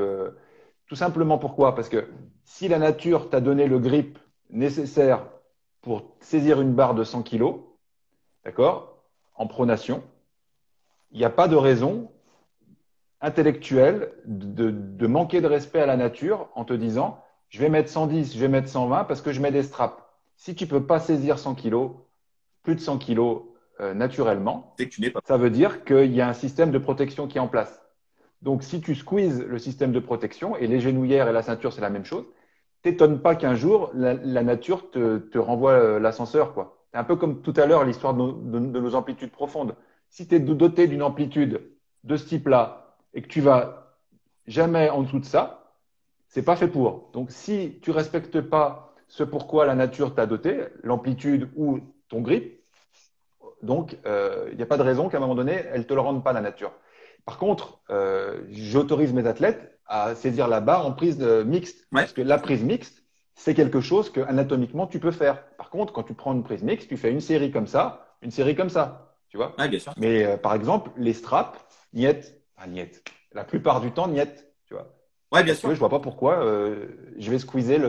Tout simplement pourquoi? Parce que si la nature t'a donné le grip nécessaire pour saisir une barre de 100 kilos, d'accord, en pronation, il n'y a pas de raison intellectuelle de manquer de respect à la nature en te disant je vais mettre 110, je vais mettre 120 parce que je mets des straps. Si tu peux pas saisir 100 kilos, plus de 100 kilos naturellement, C'est que tu n'es pas. ça veut dire qu'il y a un système de protection qui est en place. Donc, si tu squeezes le système de protection, et les genouillères et la ceinture, c'est la même chose, t'étonne pas qu'un jour, la nature te renvoie l'ascenseur, quoi. C'est un peu comme tout à l'heure, l'histoire de nos amplitudes profondes. Si tu es doté d'une amplitude de ce type-là et que tu vas jamais en dessous de ça, c'est pas fait pour. Donc, si tu respectes pas ce pourquoi la nature t'a doté, l'amplitude ou ton grip, donc il n'y a pas de raison qu'à un moment donné, elle te le rende pas la nature. Par contre, j'autorise mes athlètes à saisir la barre en prise mixte. Ouais. Parce que la prise mixte, c'est quelque chose que anatomiquement tu peux faire. Par contre, quand tu prends une prise mixte, tu fais une série comme ça, une série comme ça. Tu vois? Ouais, bien sûr. Mais par exemple, les straps, niet. Ah, niet. La plupart du temps, niet, tu vois. Ouais, bien Parce que sûr. je vois pas pourquoi je vais squeezer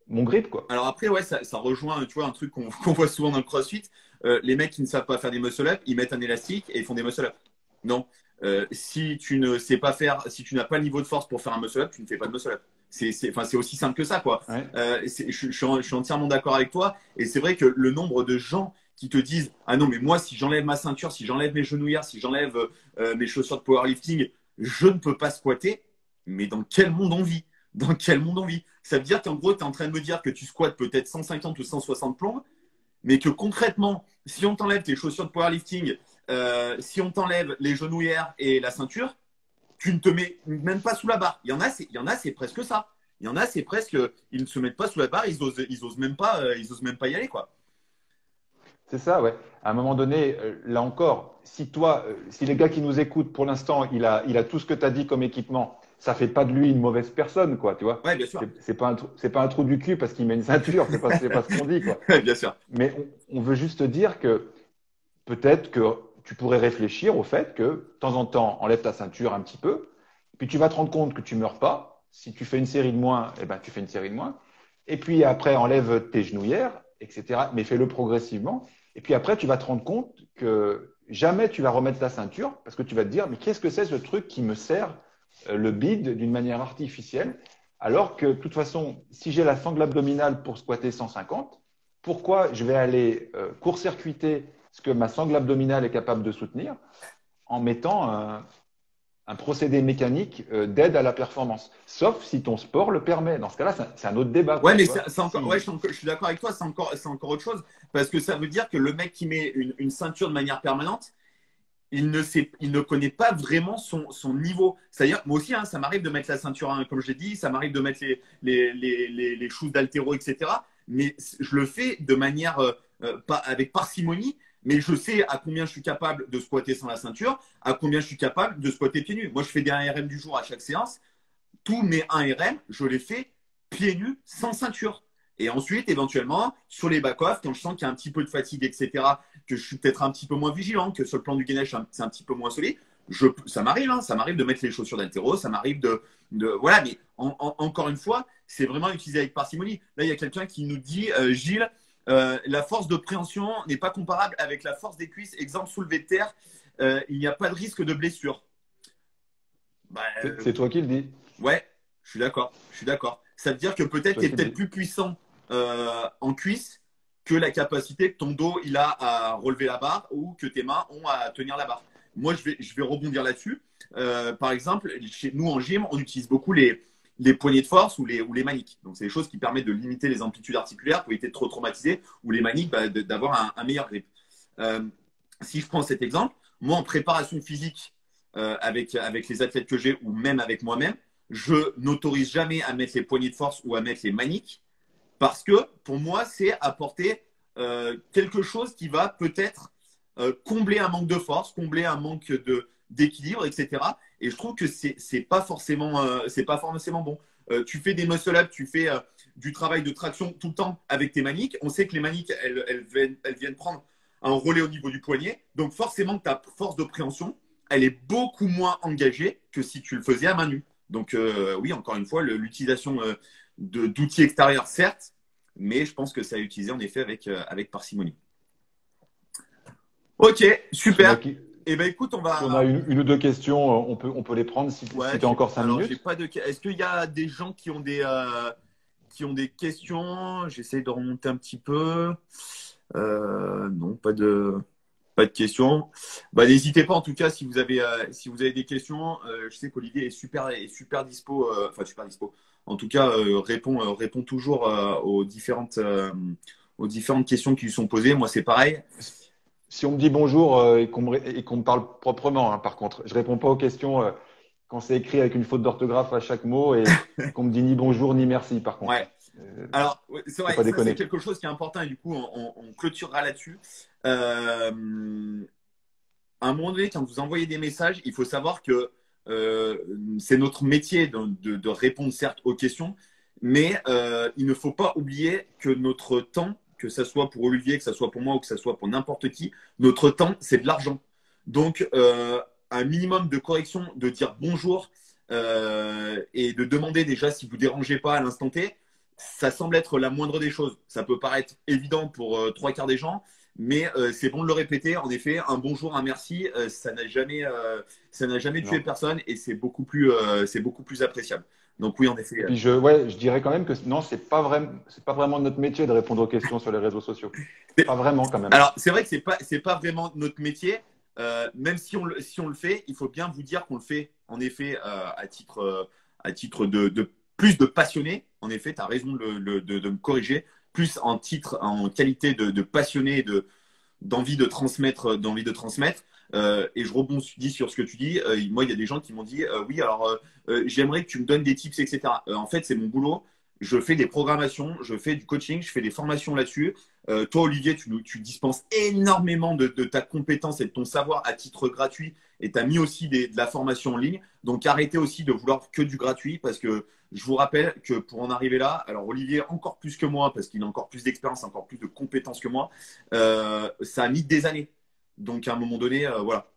mon grip, quoi. Alors après, ouais, ça rejoint, tu vois, un truc qu'on voit souvent dans le CrossFit. Les mecs qui ne savent pas faire des muscle-up, ils mettent un élastique et ils font des muscle-up. Non. Si tu ne sais pas faire, si tu n'as pas le niveau de force pour faire un muscle-up, tu ne fais pas de muscle-up. Enfin, c'est aussi simple que ça, quoi. Ouais. Je suis entièrement d'accord avec toi. Et c'est vrai que le nombre de gens qui te disent, ah non, mais moi, si j'enlève ma ceinture, si j'enlève mes genouillères, si j'enlève mes chaussures de powerlifting, je ne peux pas squatter. Mais dans quel monde on vit? Dans quel monde on vit? Ça veut dire qu'en gros, tu es en train de me dire que tu squattes peut-être 150 ou 160 plombes, mais que concrètement, si on t'enlève tes chaussures de powerlifting, si on t'enlève les genouillères et la ceinture, tu ne te mets même pas sous la barre. Il y en a, c'est presque ça. Il y en a, c'est presque, ils ne se mettent pas sous la barre, ils osent même pas, y aller, quoi. C'est ça, ouais. À un moment donné, là encore, si toi, si les gars qui nous écoutent, pour l'instant, il a tout ce que tu as dit comme équipement, ça fait pas de lui une mauvaise personne, quoi, tu vois. Ouais, bien sûr. C'est pas un trou du cul parce qu'il met une ceinture, c'est pas ce qu'on dit, quoi. Ouais, bien sûr. Mais on veut juste dire que peut-être que tu pourrais réfléchir au fait que de temps en temps, enlève ta ceinture un petit peu, puis tu vas te rendre compte que tu meurs pas. Si tu fais une série de moins, eh ben, tu fais une série de moins. Et puis après, enlève tes genouillères, etc. Mais fais-le progressivement. Et puis après, tu vas te rendre compte que jamais tu vas remettre ta ceinture parce que tu vas te dire, mais qu'est-ce que c'est ce truc qui me sert le bide d'une manière artificielle alors que de toute façon, si j'ai la sangle abdominale pour squatter 150, pourquoi je vais aller court-circuiter ce que ma sangle abdominale est capable de soutenir en mettant un procédé mécanique d'aide à la performance. Sauf si ton sport le permet. Dans ce cas-là, c'est un autre débat. Ouais, Quoi, mais tu vois. c'est encore, ouais, je suis d'accord avec toi, c'est encore autre chose. Parce que ça veut dire que le mec qui met une ceinture de manière permanente, il ne connaît pas vraiment son niveau. C'est-à-dire, moi aussi, hein, ça m'arrive de mettre la ceinture, hein, comme je l'ai dit, ça m'arrive de mettre les choses d'haltéro, etc. Mais je le fais de manière, pas, avec parcimonie, mais je sais à combien je suis capable de squatter sans la ceinture, à combien je suis capable de squatter pieds nus. Moi, je fais des 1 RM du jour à chaque séance. Tous mes 1 RM, je les fais pieds nus sans ceinture. Et ensuite, éventuellement, sur les back-off, quand je sens qu'il y a un petit peu de fatigue, etc., que je suis peut-être un petit peu moins vigilant, que sur le plan du gainage, c'est un petit peu moins solide, ça m'arrive, hein, ça m'arrive de mettre les chaussures d'haltéro, ça m'arrive voilà, mais encore une fois, c'est vraiment utilisé avec parcimonie. Là, il y a quelqu'un qui nous dit, Gilles, la force de préhension n'est pas comparable avec la force des cuisses. Exemple soulevé de terre, il n'y a pas de risque de blessure. Bah, C'est toi qui le dis. ouais, je suis d'accord. Je suis d'accord. Ça veut dire que peut-être tu es peut-être plus puissant en cuisse que la capacité que ton dos il a à relever la barre ou que tes mains ont à tenir la barre. Moi, je vais rebondir là-dessus. Par exemple, chez nous en gym, on utilise beaucoup les poignées de force ou les maniques. Donc, c'est des choses qui permettent de limiter les amplitudes articulaires pour éviter de trop traumatiser ou les maniques d'avoir un meilleur grip. Euh, si je prends cet exemple, moi en préparation physique avec les athlètes que j'ai ou même avec moi-même, je n'autorise jamais à mettre les poignées de force ou à mettre les maniques parce que pour moi, c'est apporter quelque chose qui va peut-être combler un manque de force, combler un manque d'équilibre, etc. Et je trouve que c'est pas forcément bon. Tu fais des muscle-up, tu fais du travail de traction tout le temps avec tes maniques. On sait que les maniques, elles viennent prendre un relais au niveau du poignet. Donc forcément, ta force de préhension, elle est beaucoup moins engagée que si tu le faisais à main nue. Donc oui, encore une fois, l'utilisation d'outils extérieurs, certes, mais je pense que ça a utilisé en effet avec parcimonie. Ok, super. Eh ben écoute, on va. Si on a une ou deux questions, on peut les prendre si tu as encore 5 alors, minutes. pas de. Est-ce qu'il y a des gens qui ont des questions? J'essaie de remonter un petit peu. Non, pas de questions. Bah, n'hésitez pas en tout cas si vous avez des questions. Je sais qu'Olivier est super dispo. Enfin super dispo. En tout cas, répond toujours aux différentes questions qui lui sont posées. Moi, c'est pareil. Si on me dit bonjour et qu'on me parle proprement, hein, par contre, je réponds pas aux questions quand c'est écrit avec une faute d'orthographe à chaque mot et qu'on me dit ni bonjour ni merci, par contre. Ouais. Alors, c'est vrai, pas ça déconner. c'est quelque chose qui est important et du coup, on clôturera là-dessus. À un moment donné, quand vous envoyez des messages, il faut savoir que c'est notre métier de répondre certes aux questions, mais il ne faut pas oublier que notre temps, que ce soit pour Olivier, que ce soit pour moi ou que ce soit pour n'importe qui, notre temps, c'est de l'argent. Donc, un minimum de correction, de dire bonjour et de demander déjà si vous dérangez pas à l'instant T, ça semble être la moindre des choses. Ça peut paraître évident pour trois quarts des gens, mais c'est bon de le répéter. En effet, un bonjour, un merci, ça n'a jamais tué Non. personne et c'est beaucoup plus appréciable. Donc oui, en effet. Et puis ouais, je dirais quand même que non, c'est pas vraiment notre métier de répondre aux questions sur les réseaux sociaux. Pas vraiment quand même. Alors, c'est vrai que c'est pas vraiment notre métier. Même si on le fait, il faut bien vous dire qu'on le fait en effet à titre de plus de passionné. En effet, tu as raison de me corriger. Plus en qualité de passionné, d'envie de transmettre, d'envie de transmettre. Et je rebondis sur ce que tu dis. Moi, il y a des gens qui m'ont dit oui, alors j'aimerais que tu me donnes des tips, etc. En fait, c'est mon boulot. Je fais des programmations, je fais du coaching, je fais des formations là-dessus. Toi, Olivier, tu dispenses énormément de ta compétence et de ton savoir à titre gratuit et tu as mis aussi de la formation en ligne. Donc, arrêtez aussi de vouloir que du gratuit parce que je vous rappelle que pour en arriver là, alors Olivier encore plus que moi parce qu'il a encore plus d'expérience, encore plus de compétences que moi, ça a mis des années. Donc, à un moment donné, voilà,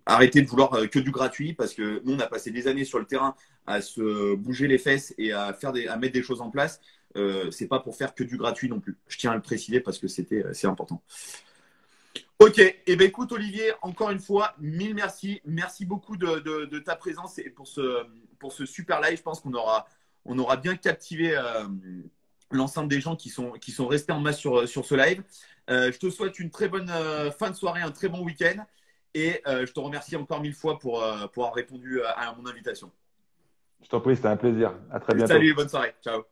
arrêtez de vouloir que du gratuit parce que nous, on a passé des années sur le terrain à se bouger les fesses et à mettre des choses en place. C'est pas pour faire que du gratuit non plus. Je tiens à le préciser parce que c'est important. Ok, eh ben écoute Olivier, encore une fois, mille merci. Merci beaucoup de ta présence et pour ce super live. Je pense on aura bien captivé l'ensemble des gens qui sont restés en masse sur ce live. Je te souhaite une très bonne fin de soirée, un très bon week-end et je te remercie encore mille fois pour avoir répondu à mon invitation. Je t'en prie, c'était un plaisir. À très bientôt. Salut, bonne soirée. Ciao.